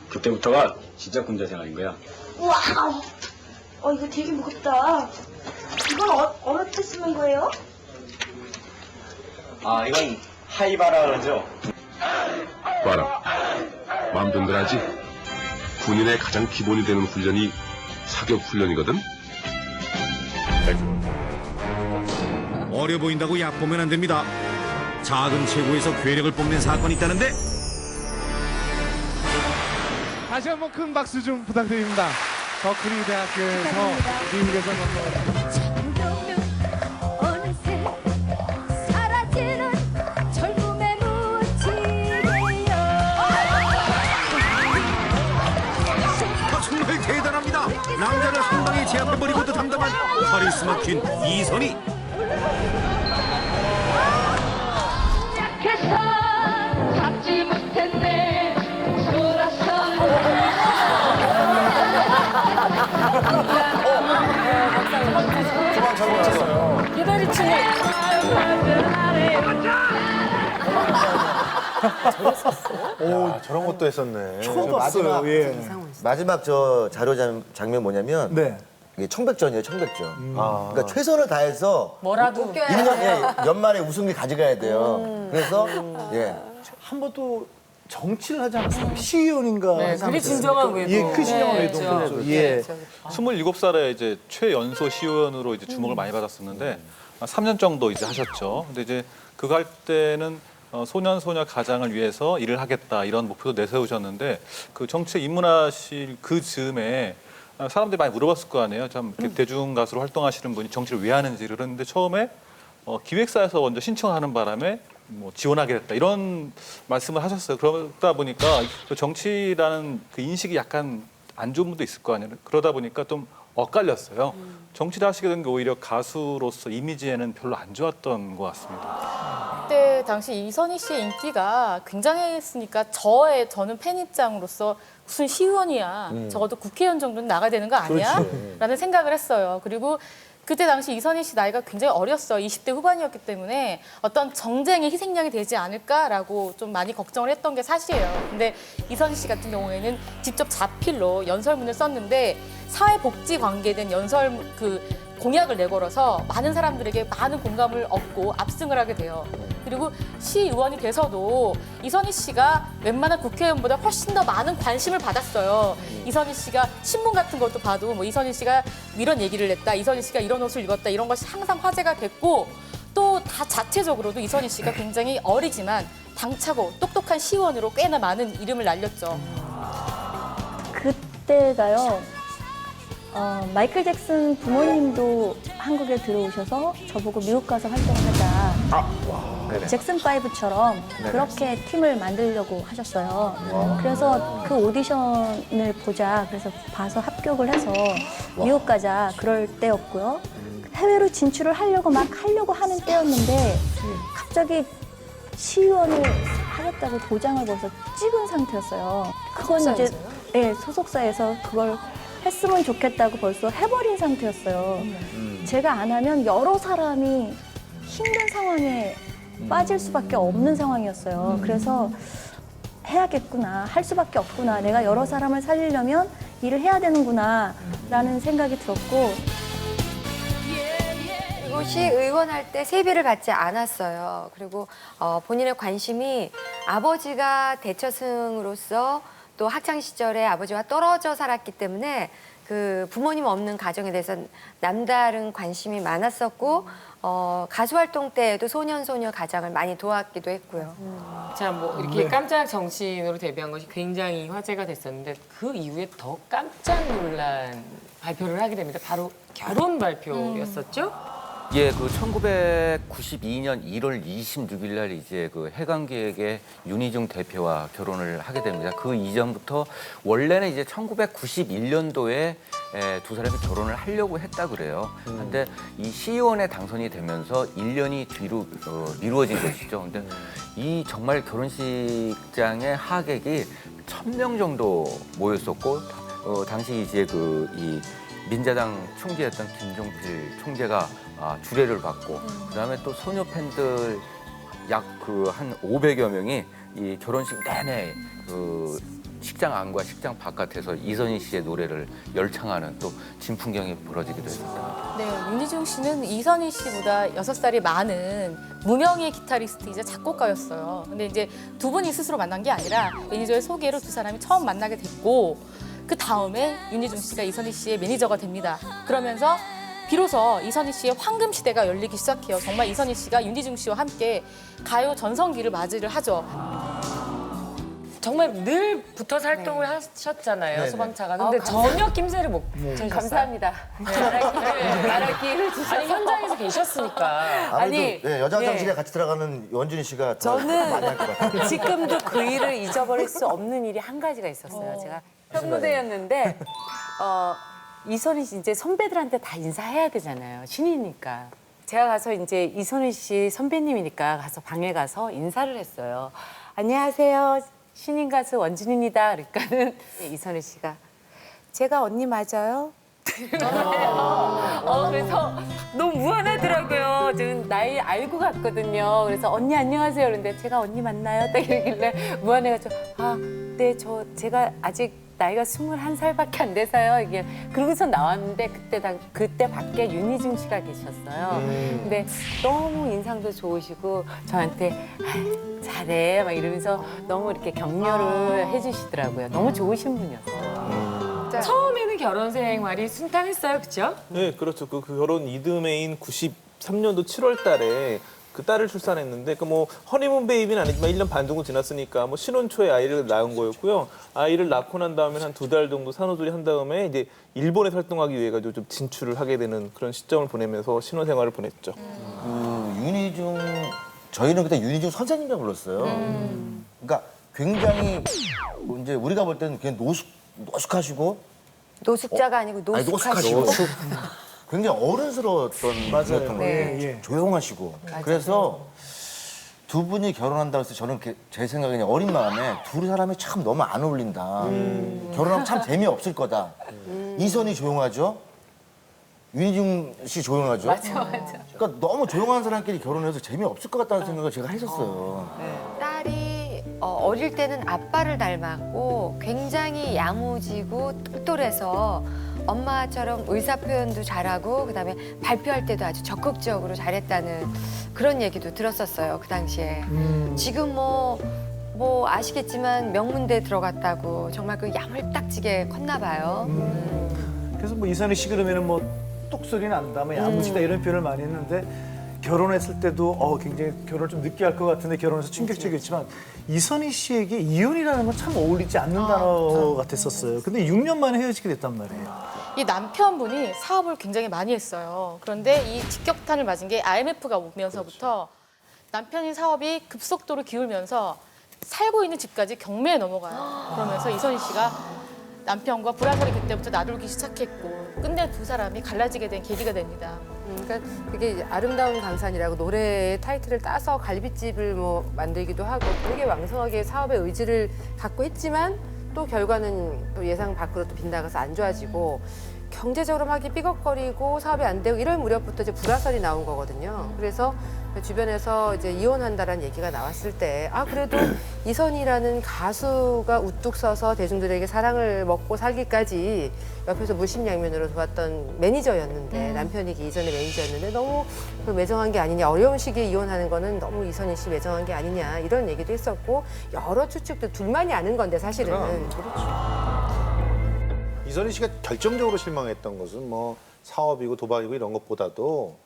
그때부터가 진짜 군대 생활인 거야. 우와, 이거 되게 무겁다. 이건 어떻게 쓰는 거예요? 아, 이건 하이바라 그러죠. 봐라, 마음 든든하지? 군인의 가장 기본이 되는 훈련이 사격 훈련이거든? 어려 보인다고 얕보면 안 됩니다. 작은 체구에서 괴력을 뽐낸 사건이 있다는데 다시 한번 큰 박수 좀 부탁드립니다. 더크리 대학교에서 미국에서 어느새 사라지는 젊음의 무지개요. 정말 대단합니다. 남자를 한 방에 제압해버리고도 담담한 카리스마 퀸 이선희. 약해서 잡지 못했네. 그만 잘못했어요. 기다리치네. 오, 저런 것도 했었네. 처음 봤어요. 예. 마지막 저 자료 장면 뭐냐면 이게 청백전이에요, 청백전. 그러니까 최선을 다해서 뭐라도 1년 연말에 우승을 가져가야 돼요. 그래서 한 번도 정치를 하지 않았어요. 시의원인가. 네, 그게 진정한 외도. 예, 그 진정한 네, 외도인 그렇죠. 거죠. 예. 27살에 이제 최연소 시의원으로 이제 주목을 많이 받았었는데 3년 정도 이제 하셨죠. 근데 이제 그거 할 때는 소년 소녀 가장을 위해서 일을 하겠다 이런 목표도 내세우셨는데 그 정치에 입문하실 그 즈음에 사람들이 많이 물어봤을 거 아니에요. 참 이렇게 대중 가수로 활동하시는 분이 정치를 왜 하는지를. 그런데 처음에 기획사에서 먼저 신청하는 바람에 뭐 지원하게 됐다 이런 말씀을 하셨어요. 그러다 보니까 그 정치라는 그 인식이 약간 안 좋은 분도 있을 거 아니에요. 그러다 보니까 좀 엇갈렸어요. 정치를 하시게 된 게 오히려 가수로서 이미지에는 별로 안 좋았던 것 같습니다. 그때 당시 이선희 씨의 인기가 굉장했으니까 저는 팬 입장으로서 무슨 시의원이야. 적어도 국회의원 정도는 나가야 되는 거 아니야? 그렇죠. 라는 생각을 했어요. 그리고 그때 당시 이선희 씨 나이가 굉장히 어렸어요. 20대 후반이었기 때문에 어떤 정쟁의 희생양이 되지 않을까라고 좀 많이 걱정을 했던 게 사실이에요. 근데 이선희 씨 같은 경우에는 직접 자필로 연설문을 썼는데 사회복지 관계된 공약을 내걸어서 많은 사람들에게 많은 공감을 얻고 압승을 하게 돼요. 그리고 시의원이 돼서도 이선희 씨가 웬만한 국회의원보다 훨씬 더 많은 관심을 받았어요. 이선희 씨가 신문 같은 것도 봐도 뭐 이선희 씨가 이런 얘기를 했다, 이선희 씨가 이런 옷을 입었다 이런 것이 항상 화제가 됐고 또 다 자체적으로도 이선희 씨가 굉장히 어리지만 당차고 똑똑한 시의원으로 꽤나 많은 이름을 날렸죠. 그때가요. 마이클 잭슨 부모님도 한국에 들어오셔서 저보고 미국 가서 활동하자. 잭슨 5처럼 그렇게 팀을 만들려고 하셨어요. 그래서 그 오디션을 보자. 그래서 봐서 합격을 해서 미국 가자. 그럴 때였고요. 해외로 진출을 하려고 하는 때였는데 갑자기 시의원을 하겠다고 도장을 벌써 찍은 상태였어요. 그건 이제 소속사에서 그걸 했으면 좋겠다고 벌써 해버린 상태였어요. 제가 안 하면 여러 사람이 힘든 상황에 빠질 수밖에 없는 상황이었어요. 그래서 해야겠구나, 할 수밖에 없구나, 내가 여러 사람을 살리려면 일을 해야 되는구나 라는 생각이 들었고, 그리고 시의원 할 때 세비를 받지 않았어요. 그리고 본인의 관심이 아버지가 대처승으로서 또 학창 시절에 아버지와 떨어져 살았기 때문에 그 부모님 없는 가정에 대해서 남다른 관심이 많았었고 가수 활동 때에도 소년소녀 가장을 많이 도왔기도 했고요. 자, 뭐 이렇게 깜짝 정신으로 데뷔한 것이 굉장히 화제가 됐었는데 그 이후에 더 깜짝 놀란 발표를 하게 됩니다. 바로 결혼 발표였었죠? 예, 그 1992년 1월 26일 날 이제 그 해관기획의 윤희중 대표와 결혼을 하게 됩니다. 그 이전부터 원래는 이제 1991년도에 두 사람이 결혼을 하려고 했다 그래요. 근데 이 시의원에 당선이 되면서 1년이 뒤로 미루어진 것이죠. 근데 이 정말 결혼식장의 하객이 1000명 정도 모였었고 당시 이제 이 민자당 총재였던 김종필 총재가 주례를 받고 그다음에 또 소녀 팬들 약 한 500여 명이 이 결혼식 내내 그 식장 안과 식장 바깥에서 이선희 씨의 노래를 열창하는 또 진풍경이 벌어지기도 했습니다. 네, 윤희중 씨는 이선희 씨보다 6살이 많은 무명의 기타리스트이자 작곡가였어요. 근데 이제 두 분이 스스로 만난 게 아니라 매니저의 소개로 두 사람이 처음 만나게 됐고 그 다음에 윤희중 씨가 이선희 씨의 매니저가 됩니다. 그러면서 비로소 이선희 씨의 황금 시대가 열리기 시작해요. 정말 이선희 씨가 윤희중 씨와 함께 가요 전성기를 맞이를 하죠. 정말 늘 붙어서 활동을 하셨잖아요, 네네. 소방차가. 근데 전혀 낌새를 못 찾으셨어요. 감사합니다. 말할 기회를 주셔서. 아니, 현장에서 계셨으니까. 아무래도 여자 화장실에 같이 들어가는 원준희 씨가 더 많이 할 것 같아요. 저는 지금도 그 일을 잊어버릴 수 없는 일이 한 가지가 있었어요. 제가 현무대였는데 이선희 씨 이제 선배들한테 다 인사해야 되잖아요. 신이니까. 제가 가서 이제 이선희 씨 선배님이니까 가서 방에 가서 인사를 했어요. 안녕하세요. 신인 가수 원준입니다. 그러니까는 이선희 씨가 제가 언니 맞아요? 그래서 너무 무안하더라고요. 지금 나이 알고 갔거든요. 그래서 언니 안녕하세요. 그런데 제가 언니 맞나요? 딱 이러길래 무안해가지고 네, 제가 아직 나이가 21살밖에 안 돼서요. 이게 그러고서 나왔는데 그때 밖에 윤희중 씨가 계셨어요. 근데 너무 인상도 좋으시고 저한테 잘해 막 이러면서 너무 이렇게 격려를 해주시더라고요. 너무 좋으신 분이었어요. 처음에는 결혼 생활이 순탄했어요, 그렇죠? 네, 그렇죠. 그 결혼 이듬해인 93년도 7월 달에 그 딸을 출산했는데 뭐 허니문 베이비는 아니지만 1년 반 정도 지났으니까 뭐 신혼 초에 아이를 낳은 거였고요. 아이를 낳고 난 다음에 한 2달 정도 산후조리 한 다음에 이제 일본에 활동하기 위해 가지고 좀 진출을 하게 되는 그런 시점을 보내면서 신혼 생활을 보냈죠. 윤희중 저희는 그때 윤희중 선생님이라고 불렀어요. 그러니까 굉장히 이제 우리가 볼 때는 그냥 노숙하시고 노숙자가 아니고 아니, 노숙하시고. 노숙하시고 굉장히 어른스러웠던 맞아요. 분이었던 것 같아요. 예. 조용하시고. 그래서 두 분이 결혼한다고 해서 저는 제 생각에는 어린 마음에 두 사람이 참 너무 안 어울린다. 결혼하면 참 재미없을 거다. 이선이 조용하죠. 윤희중 씨 조용하죠. 맞아. 그러니까 너무 조용한 사람끼리 결혼해서 재미없을 것 같다는 생각을 제가 했었어요. 딸이 어릴 때는 아빠를 닮았고 굉장히 야무지고 똘똘해서 엄마처럼 의사 표현도 잘하고 그다음에 발표할 때도 아주 적극적으로 잘했다는 그런 얘기도 들었었어요. 그 당시에. 지금 뭐 아시겠지만 명문대 들어갔다고 정말 그 야물딱지게 컸나 봐요. 그래서 뭐 이선희 씨 그러면은 뭐 똑소리 난다, 뭐 야무지다 이런 표현을 많이 했는데 결혼했을 때도 굉장히 결혼을 좀 늦게 할 것 같은데 결혼해서 충격적이었지만 이선희 씨에게 이혼이라는 건 참 어울리지 않는 단어 같았었어요. 근데 6년 만에 헤어지게 됐단 말이에요. 이 남편분이 사업을 굉장히 많이 했어요. 그런데 이 직격탄을 맞은 게 IMF가 오면서부터 남편이 사업이 급속도로 기울면서 살고 있는 집까지 경매에 넘어가요. 그러면서 이선희 씨가 남편과 불화설이 그때부터 나돌기 시작했고 끝내 두 사람이 갈라지게 된 계기가 됩니다. 그러니까 그게 이제 아름다운 강산이라고 노래의 타이틀을 따서 갈비집을 뭐 만들기도 하고 되게 왕성하게 사업의 의지를 갖고 했지만 또 결과는 또 예상 밖으로 또 빗나가서 안 좋아지고 경제적으로 막 삐걱거리고 사업이 안 되고 이럴 무렵부터 이제 불화설이 나온 거거든요. 그래서 주변에서 이제 이혼한다라는 얘기가 나왔을 때 그래도 이선희라는 가수가 우뚝 서서 대중들에게 사랑을 먹고 살기까지 옆에서 물심양면으로 도왔던 매니저였는데 남편이 이전에 매니저였는데 너무 매정한 게 아니냐 어려운 시기에 이혼하는 거는 너무 이선희 씨 매정한 게 아니냐 이런 얘기도 했었고 여러 추측들 둘만이 아는 건데 사실은 이선희 씨가 결정적으로 실망했던 것은 뭐 사업이고 도박이고 이런 것보다도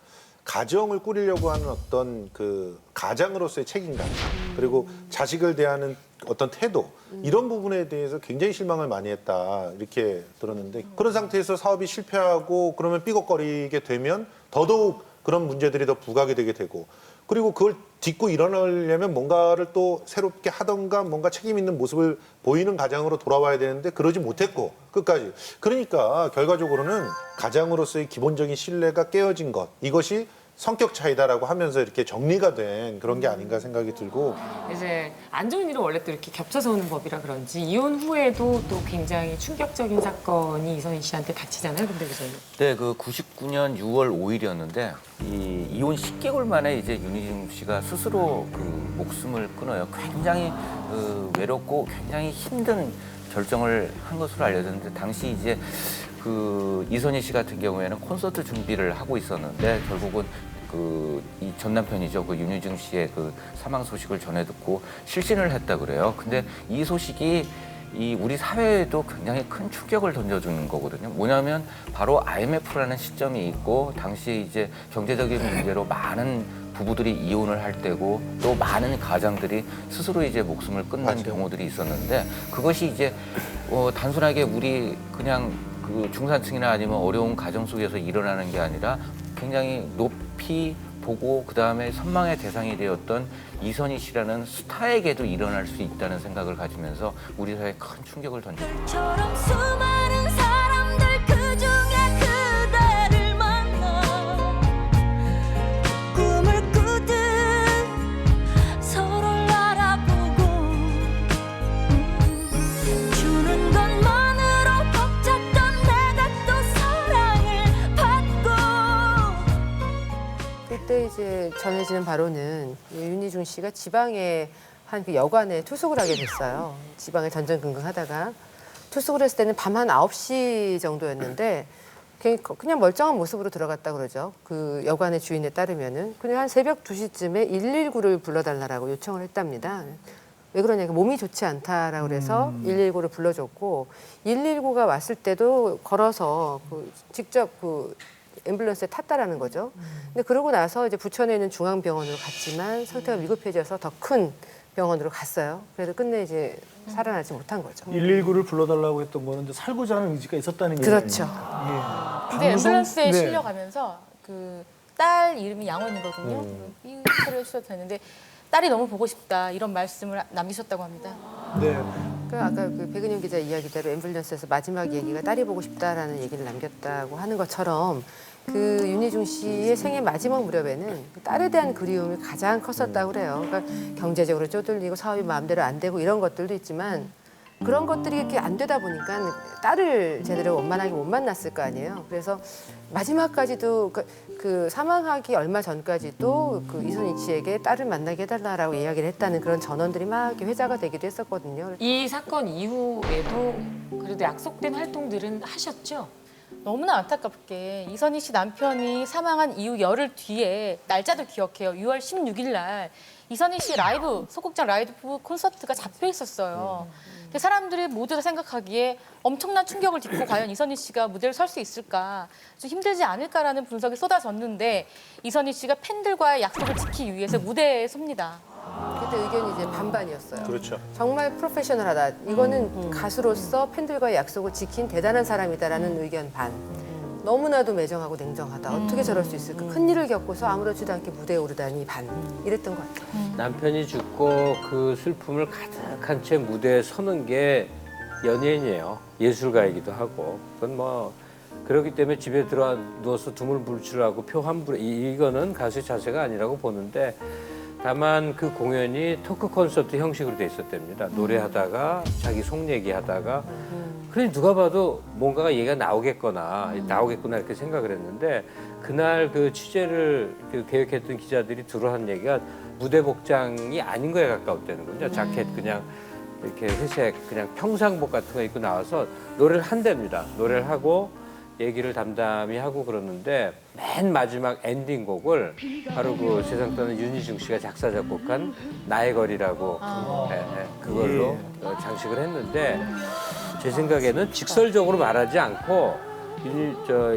가정을 꾸리려고 하는 어떤 그 가장으로서의 책임감 그리고 자식을 대하는 어떤 태도 이런 부분에 대해서 굉장히 실망을 많이 했다 이렇게 들었는데 그런 상태에서 사업이 실패하고 그러면 삐걱거리게 되면 더더욱 그런 문제들이 더 부각이 되게 되고 그리고 그걸 딛고 일어나려면 뭔가를 또 새롭게 하던가 뭔가 책임 있는 모습을 보이는 가장으로 돌아와야 되는데 그러지 못했고 끝까지 그러니까 결과적으로는 가장으로서의 기본적인 신뢰가 깨어진 것 이것이 성격 차이다라고 하면서 이렇게 정리가 된 그런 게 아닌가 생각이 들고 이제 안 좋은 일은 원래 또 이렇게 겹쳐서 오는 법이라 그런지 이혼 후에도 또 굉장히 충격적인 사건이 이선희 씨한테 닥치잖아요. 근데 그저는 네, 그 99년 6월 5일이었는데 이 이혼 10개월 만에 이제 윤희중 씨가 스스로 그 목숨을 끊어요. 굉장히 외롭고 굉장히 힘든 결정을 한 것으로 알려졌는데 당시 이제 그 이선희 씨 같은 경우에는 콘서트 준비를 하고 있었는데 결국은 그 이 전 남편이죠. 그 윤희중 씨의 그 사망 소식을 전해 듣고 실신을 했다 그래요. 근데 이 소식이 이 우리 사회에도 굉장히 큰 충격을 던져주는 거거든요. 뭐냐면 바로 IMF라는 시점이 있고 당시에 이제 경제적인 문제로 많은 부부들이 이혼을 할 때고 또 많은 가장들이 스스로 이제 목숨을 끊는 경우들이 있었는데 그것이 이제 단순하게 우리 그냥 그 중산층이나 아니면 어려운 가정 속에서 일어나는 게 아니라 굉장히 높이 보고 그다음에 선망의 대상이 되었던 이선희 씨라는 스타에게도 일어날 수 있다는 생각을 가지면서 우리 사회에 큰 충격을 던졌습니다. 처럼 수많은 사람들 그중에 그대를 만나 꿈을 꾸듯 서로를 알아보고 주는 것만으로 벅찼던 내가 또 사랑을 받고 그때 이제 전해지는 바로는 윤희중 씨가 지방에 한 그 여관에 투숙을 하게 됐어요. 지방에 전전긍긍하다가 투숙을 했을 때는 밤 한 9시 정도였는데 그냥 멀쩡한 모습으로 들어갔다 그러죠. 그 여관의 주인에 따르면은 그냥 한 새벽 2시쯤에 119를 불러달라고 요청을 했답니다. 왜 그러냐면 몸이 좋지 않다라고 그래서 119를 불러줬고 119가 왔을 때도 걸어서 직접 앰뷸런스에 탔다라는 거죠. 근데 그러고 나서 이제 부천에 있는 중앙병원으로 갔지만 상태가 위급해져서 더 큰 병원으로 갔어요. 그래서 끝내 이제 살아나지 못한 거죠. 119를 불러달라고 했던 거는 이제 살고자 하는 의지가 있었다는 얘기죠. 그렇죠. 근데 앰뷸런스에 네. 실려가면서 그 딸 이름이 양원이거든요. 이 소리를 해주셔도 되는데 딸이 너무 보고 싶다 이런 말씀을 남기셨다고 합니다. 네. 그러니까 아까 그 백은영 기자 이야기대로 앰뷸런스에서 마지막 얘기가 딸이 보고 싶다라는 얘기를 남겼다고 하는 것처럼 그 윤희중 씨의 생애 마지막 무렵에는 그 딸에 대한 그리움이 가장 컸었다고 그래요. 그러니까 경제적으로 쪼들리고 사업이 마음대로 안 되고 이런 것들도 있지만 그런 것들이 이렇게 안 되다 보니까 딸을 제대로 원만하게 못 만났을 거 아니에요. 그래서 마지막까지도 그 사망하기 얼마 전까지도 그 이선희 씨에게 딸을 만나게 해달라라고 이야기를 했다는 그런 전원들이 막 이렇게 회자가 되기도 했었거든요. 이 사건 이후에도 그래도 약속된 활동들은 하셨죠? 너무나 안타깝게 이선희 씨 남편이 사망한 이후 열흘 뒤에 날짜도 기억해요. 6월 16일 날 이선희 씨 라이브 소극장 라이브 콘서트가 잡혀 있었어요. 근데 사람들이 모두 다 생각하기에 엄청난 충격을 딛고 과연 이선희 씨가 무대를 설 수 있을까, 좀 힘들지 않을까라는 분석이 쏟아졌는데 이선희 씨가 팬들과의 약속을 지키기 위해서 무대에 섭니다. 그때 의견이 이제 반반이었어요. 그렇죠. 정말 프로페셔널하다. 이거는 가수로서 팬들과의 약속을 지킨 대단한 사람이다라는 의견 반. 너무나도 매정하고 냉정하다. 어떻게 저럴 수 있을까? 큰 일을 겪고서 아무렇지도 않게 무대에 오르다니 반. 이랬던 것 같아요. 남편이 죽고 그 슬픔을 가득한 채 무대에 서는 게 연예인이에요. 예술가이기도 하고. 그건 뭐 그렇기 때문에 집에 들어와 누워서 두물불출하고 표 환불 이거는 가수의 자세가 아니라고 보는데, 다만 그 공연이 토크 콘서트 형식으로 돼 있었답니다. 노래하다가 자기 속 얘기하다가 그래 누가 봐도 뭔가가 얘기가 나오겠구나 이렇게 생각을 했는데, 그날 그 취재를 그 계획했던 기자들이 들어한 얘기가 무대 복장이 아닌 거에 가까웠다는 거죠. 자켓 그냥 이렇게 회색 그냥 평상복 같은 거 입고 나와서 노래를 한답니다. 노래를 하고 얘기를 담담히 하고 그러는데, 맨 마지막 엔딩곡을 바로 그 세상 떠난 윤희중 씨가 작사 작곡한 나의 거리라고 그걸로 장식을 했는데, 제 생각에는 직설적으로 말하지 않고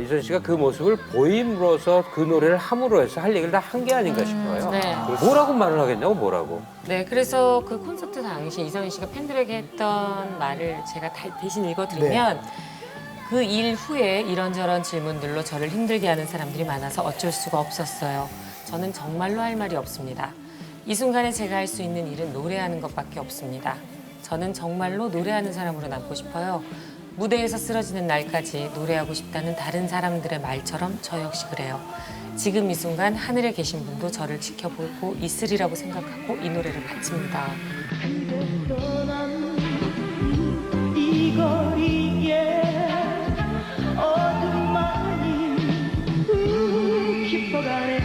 이선 씨가 그 모습을 보임으로써 그 노래를 함으로 해서 할 얘기를 다 한 게 아닌가 싶어요. 네. 뭐라고 말을 하겠냐고, 뭐라고. 네, 그래서 그 콘서트 당시 이선희 씨가 팬들에게 했던 말을 제가 대신 읽어드리면 그 일 후에 이런저런 질문들로 저를 힘들게 하는 사람들이 많아서 어쩔 수가 없었어요. 저는 정말로 할 말이 없습니다. 이 순간에 제가 할 수 있는 일은 노래하는 것밖에 없습니다. 저는 정말로 노래하는 사람으로 남고 싶어요. 무대에서 쓰러지는 날까지 노래하고 싶다는 다른 사람들의 말처럼 저 역시 그래요. 지금 이 순간 하늘에 계신 분도 저를 지켜보고 있으리라고 생각하고 이 노래를 바칩니다. 이 거리에 어둠만이 깊어가네.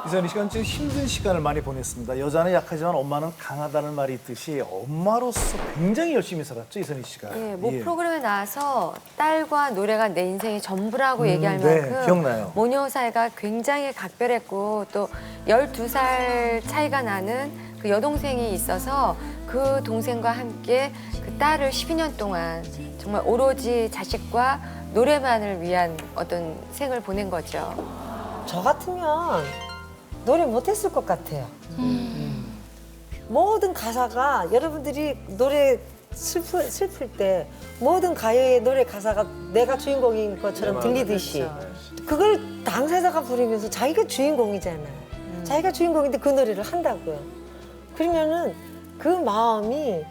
이선희 씨가 좀 힘든 시간을 많이 보냈습니다. 여자는 약하지만 엄마는 강하다는 말이 있듯이 엄마로서 굉장히 열심히 살았죠, 이선희 씨가. 네, 모 프로그램에 나와서 딸과 노래가 내 인생의 전부라고 얘기할 네, 만큼 기억나요. 모녀 사이가 굉장히 각별했고, 또 12살 차이가 나는 그 여동생이 있어서 그 동생과 함께 그 딸을 12년 동안 정말 오로지 자식과 노래만을 위한 어떤 생을 보낸 거죠. 저 같으면 노래 못했을 것 같아요. 모든 가사가 여러분들이 노래 슬플 때 모든 가요의 노래 가사가 내가 주인공인 것처럼 들리듯이 그걸 당사자가 부르면서 자기가 주인공이잖아요. 자기가 주인공인데 그 노래를 한다고요. 그러면은 그 마음이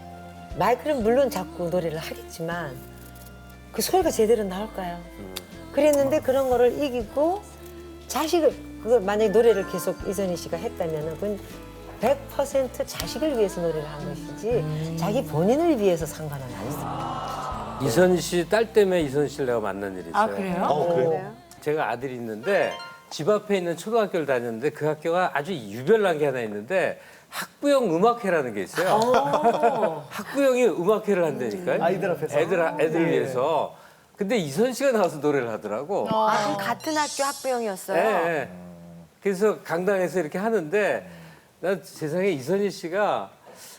마이크는 물론 잡고 노래를 하겠지만 그 소리가 제대로 나올까요? 그랬는데 그런 거를 이기고 그걸 만약에 노래를 계속 이선희 씨가 했다면은 그건 100% 자식을 위해서 노래를 한 것이지 자기 본인을 위해서 상관은 아니습니다. 이선희 씨 딸 때문에 이선희 씨를 내가 만난 일이 있어요. 아, 그래요? 그래요? 제가 아들이 있는데 집 앞에 있는 초등학교를 다녔는데 그 학교가 아주 유별난 게 하나 있는데 학부형 음악회라는 게 있어요. 학부형이 음악회를 한다니까요. 아이들 앞에서. 애들 위해서. 근데 이선 씨가 나와서 노래를 하더라고. 아, 그럼 같은 학교 학부형이었어요? 네. 그래서 강당에서 이렇게 하는데 난 세상에 이선희 씨가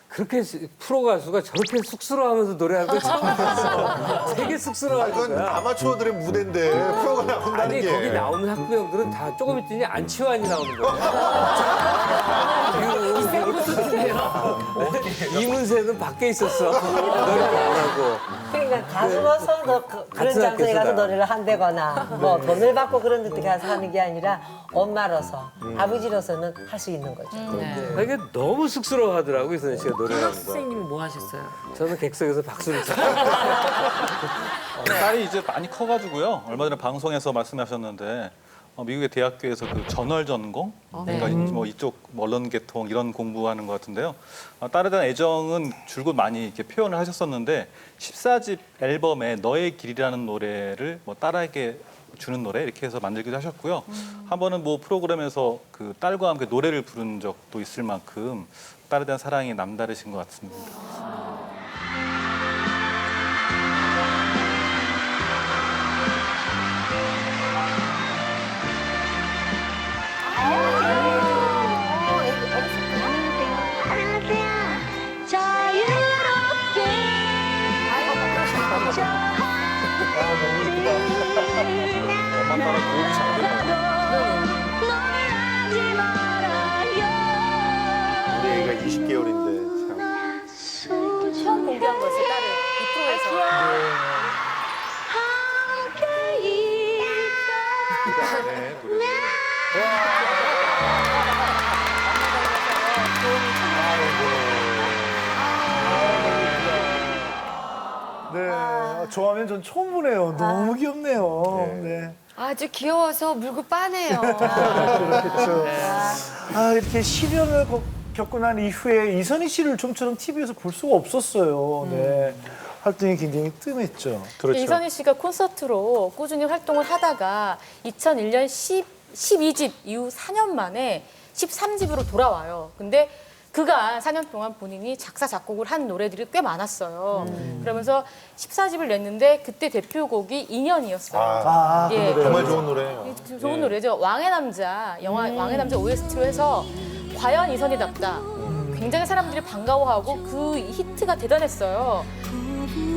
그렇게 프로 가수가 저렇게 쑥스러워하면서 노래하는 걸 처음 봤어. 되게 쑥스러워하는 거야. 그건 아마추어들의 무대인데 프로가 나온다는 아니 게. 거기 나오는 학부형들은 다 조금 있더니 안치환이 나오는 거야. 이문세는 밖에 있었어. 노래를 안 하고. 그러니까 이제 가수로서 그런 장소에 가서 노래를 한다거나 뭐 돈을 받고 그런 데 가서 하는 게 아니라 엄마로서 아버지로서는 할 수 있는 거죠. 이게 너무 쑥스러워하더라고 이선희 씨가 노래하는 거. 선생님은 뭐 하셨어요? 저는 객석에서 박수를 쳤어요. 딸이 이제 많이 커가지고요. 얼마 전에 방송에서 말씀하셨는데 미국의 대학교에서 그 전월 전공, 그러니까 뭐 이쪽 언론 계통 이런 공부하는 것 같은데요. 딸에 대한 애정은 줄곧 많이 이렇게 표현을 하셨었는데 14집 앨범에 너의 길이라는 노래를 뭐 딸에게 주는 노래 이렇게 해서 만들기도 하셨고요. 한 번은 뭐 프로그램에서 그 딸과 함께 노래를 부른 적도 있을 만큼 딸에 대한 사랑이 남다르신 것 같습니다. 엄마 따라 고음이 잘 우리 애가 20개월인데 참. 처음 공개한 거였어요, 딸을. 이 프로에서. 네, 노래. 네, 좋아하면 전 처음 보네요. 너무 귀엽네요. 네. 아주 귀여워서 물고 빠네요. 그렇겠죠. 아, 이렇게 시련을 겪고 난 이후에 이선희 씨를 좀처럼 TV에서 볼 수가 없었어요. 네. 활동이 굉장히 뜸했죠. 그렇죠. 이선희 씨가 콘서트로 꾸준히 활동을 하다가 2001년 12집 이후 4년 만에 13집으로 돌아와요. 근데 그간 4년 동안 본인이 작사, 작곡을 한 노래들이 꽤 많았어요. 그러면서 14집을 냈는데 그때 대표곡이 인연이었어요. 그 노래. 정말 좋은 노래예요. 좋은 노래죠. 왕의 남자, 영화 왕의 남자 OST로 해서 과연 이선희답다. 굉장히 사람들이 반가워하고 그 히트가 대단했어요.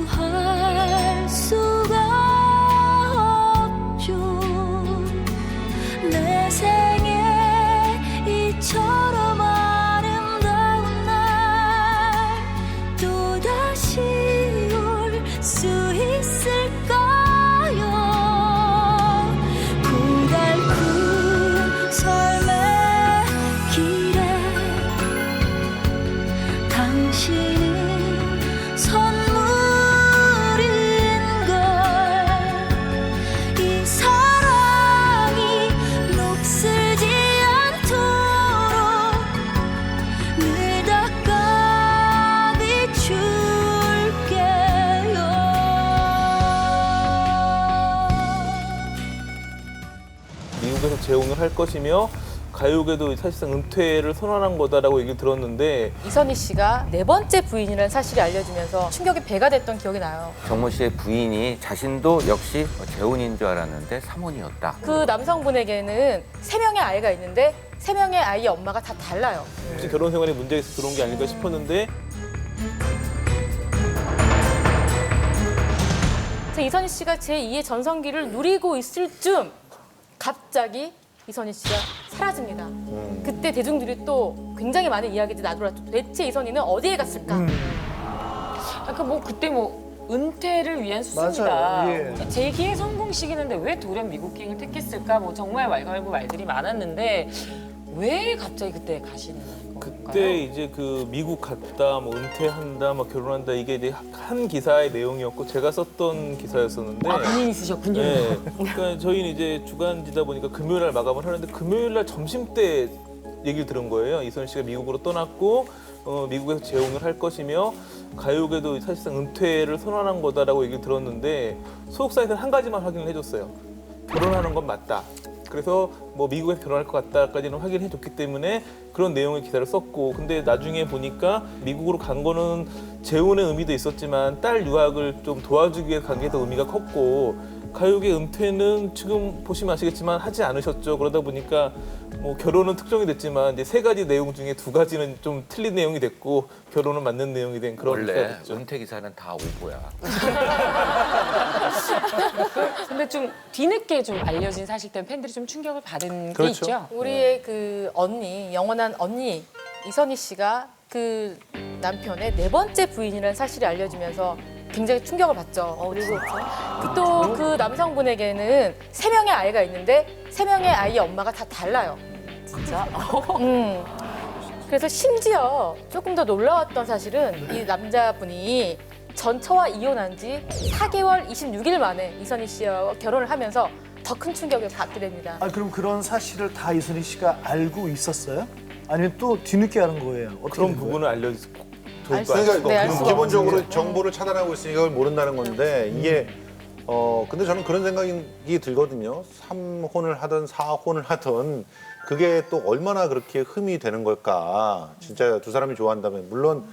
할 수가 없죠. 내 생에 이처럼 아름다운 날 또다시 올 수 있을까요? 고달픈 삶의 길에 당신은 선물인 걸. 이 사랑이 녹슬지 않도록 늘 닦아 비출게요. 미국에서 재혼을 할 것이며 가요계도 사실상 은퇴를 선언한 거다라고 얘기를 들었는데 이선희 씨가 네 번째 부인이라는 사실이 알려지면서 충격이 배가 됐던 기억이 나요. 정모 씨의 부인이 자신도 역시 재혼인 줄 알았는데 사모니였다. 그 남성분에게는 3명의 아이가 있는데 3명의 아이의 엄마가 다 달라요. 혹시 결혼 생활에 문제가 있어서 들어온 게 아닐까 싶었는데 이선희 씨가 제2의 전성기를 누리고 있을 쯤 갑자기 이선희 씨가 사라집니다. 그때 대중들이 또 굉장히 많은 이야기들이 나돌았죠. 대체 이선희는 어디에 갔을까? 아까 뭐 그때 뭐 은퇴를 위한 수순이다. 맞아요. 예. 재기의 성공 시기인데 왜 돌연 미국행을 택했을까? 뭐 정말 왈가왈부 말들이 많았는데 왜 갑자기 그때 가시는 건가요? 그때 이제 그 미국 갔다, 뭐 은퇴한다, 뭐 결혼한다 이게 이제 한 기사의 내용이었고 제가 썼던 기사였었는데. 아, 본인이 쓰셨군요. 네. 그러니까 저희는 이제 주간지다 보니까 금요일 날 마감을 하는데 금요일 날 점심 때 얘기를 들은 거예요. 이선희 씨가 미국으로 떠났고 미국에서 재혼을 할 것이며 가요계도 사실상 은퇴를 선언한 거다라고 얘기를 들었는데 소속사에서는 한 가지만 확인을 해줬어요. 결혼하는 건 맞다. 그래서 뭐 미국에서 결혼할 것 같다까지는 확인해 줬기 때문에 그런 내용의 기사를 썼고, 근데 나중에 보니까 미국으로 간 거는 재혼의 의미도 있었지만 딸 유학을 좀 도와주기 위해 간 게 더 의미가 컸고, 가요계 은퇴는 지금 보시면 아시겠지만 하지 않으셨죠. 그러다 보니까 뭐 결혼은 특정이 됐지만 이제 3가지 내용 중에 2가지는 좀 틀린 내용이 됐고 결혼은 맞는 내용이 된 그런 원래 기사가 됐죠. 은퇴 기사는 다 오보야. 근데 좀 뒤늦게 좀 알려진 사실 때문에 팬들이 좀 충격을 받은 그렇죠. 게 있죠. 우리의 그 언니, 영원한 언니 이선희 씨가 그 남편의 4번째 부인이라는 사실이 알려지면서 굉장히 충격을 받죠. 그리고 또 그 남성분에게는 3명의 아이가 있는데 3명의 아이의 엄마가 다 달라요. 진짜? 그래서 심지어 조금 더 놀라웠던 사실은 이 남자분이 전처와 이혼한 지 4개월 26일 만에 이선희 씨와 결혼을 하면서 더 큰 충격을 받게 됩니다. 아, 그럼 그런 사실을 다 이선희 씨가 알고 있었어요? 아니면 또 뒤늦게 아는 거예요? 어떻게 그런 된 거예요? 부분을 알려줄 그러니까 기본적으로 정보를 차단하고 있으니까 그걸 모른다는 건데 이게 근데 저는 그런 생각이 들거든요. 3혼을 하든 4혼을 하든 그게 또 얼마나 그렇게 흠이 되는 걸까. 진짜 두 사람이 좋아한다면 물론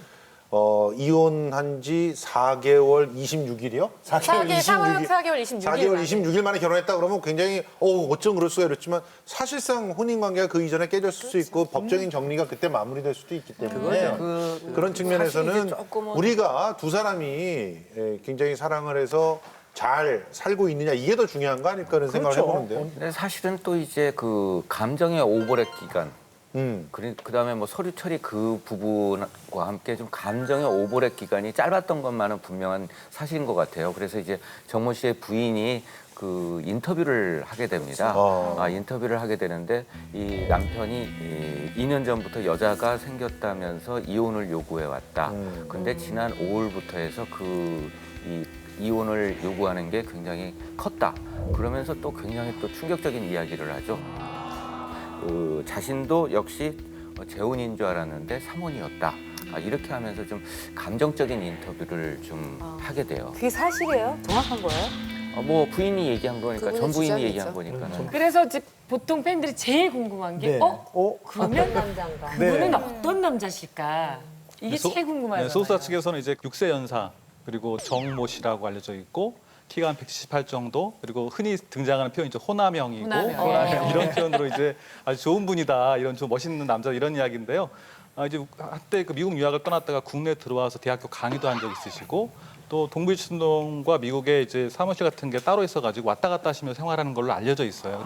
이혼한 지 4개월 26일이요? 4개월 26일. 4개월 26일 만에 결혼했다 그러면 굉장히 어쩜 그럴 수가 이렇지만 사실상 혼인 관계가 그 이전에 깨졌을 수 있고 법적인 정리가 그때 마무리될 수도 있기 때문에 그런 측면에서는 우리가 두 사람이 굉장히 사랑을 해서 잘 살고 있느냐 이게 더 중요한 거 아닐까 그런 생각을 해보는데요. 근데 사실은 또 이제 그 감정의 오버랩 기간 그다음에 뭐 서류 처리 그 부분과 함께 좀 감정의 오버랩 기간이 짧았던 것만은 분명한 사실인 것 같아요. 그래서 이제 정모 씨의 부인이 그 인터뷰를 하게 됩니다. 인터뷰를 하게 되는데 이 남편이 2년 전부터 여자가 생겼다면서 이혼을 요구해 왔다. 근데 지난 5월부터 해서 이혼을 요구하는 게 굉장히 컸다. 그러면서 또 굉장히 또 충격적인 이야기를 하죠. 자신도 역시 재혼인 줄 알았는데 3혼이었다. 이렇게 하면서 좀 감정적인 인터뷰를 좀 하게 돼요. 그게 사실이에요? 정확한 거예요? 뭐 부인이 얘기한 거니까 그분의 전 부인이 주장이죠. 얘기한 거니까는. 그래서 이제 보통 팬들이 제일 궁금한 게 네. 그러면 남자인가? 그분은 어떤 남자실까? 이게 제일 궁금하잖아요. 소속사 측에서는 이제 6세 연사 그리고 정모 씨라고 알려져 있고 키가 한 178 정도 그리고 흔히 등장하는 표현 이제 호남형이고 호남형. 이런 표현으로 이제 아주 좋은 분이다 이런 좀 멋있는 남자 이런 이야기인데요. 이제 한때 그 미국 유학을 떠났다가 국내에 들어와서 대학교 강의도 한 적 있으시고 또 동부일신동과 미국에 이제 사무실 같은 게 따로 있어가지고 왔다 갔다 하시며 생활하는 걸로 알려져 있어요.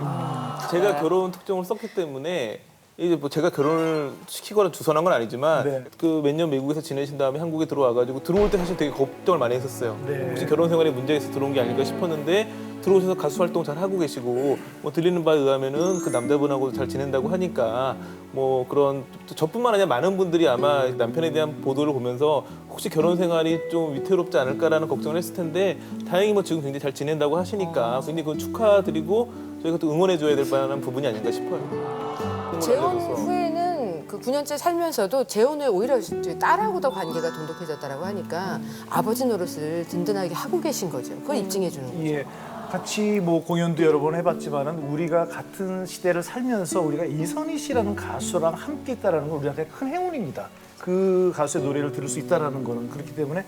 제가 결혼 특종을 썼기 때문에 이제 뭐 제가 결혼을 시키거나 주선한 건 아니지만 그 몇 년 미국에서 지내신 다음에 한국에 들어와가지고 들어올 때 사실 되게 걱정을 많이 했었어요. 혹시 결혼 생활에 문제가 있어서 들어온 게 아닐까 싶었는데 들어오셔서 가수 활동 잘 하고 계시고 뭐 들리는 바에 의하면은 그 남자분하고도 잘 지낸다고 하니까 뭐 그런 저뿐만 아니라 많은 분들이 아마 남편에 대한 보도를 보면서 혹시 결혼 생활이 좀 위태롭지 않을까라는 걱정을 했을 텐데 다행히 뭐 지금 굉장히 잘 지낸다고 하시니까 굉장히 그건 축하드리고 저희가 또 응원해줘야 될 만한 부분이 아닌가 싶어요. 재혼 후에는 그 9년째 살면서도 재혼 후에 오히려 딸하고 더 관계가 돈독해졌다라고 하니까 아버지 노릇을 든든하게 하고 계신 거죠. 그걸 입증해 주는 거죠. 예. 같이 뭐 공연도 여러 번 해봤지만은 우리가 같은 시대를 살면서 우리가 이선희 씨라는 가수랑 함께 있다라는 건 우리한테 큰 행운입니다. 그 가수의 노래를 들을 수 있다라는 거는 그렇기 때문에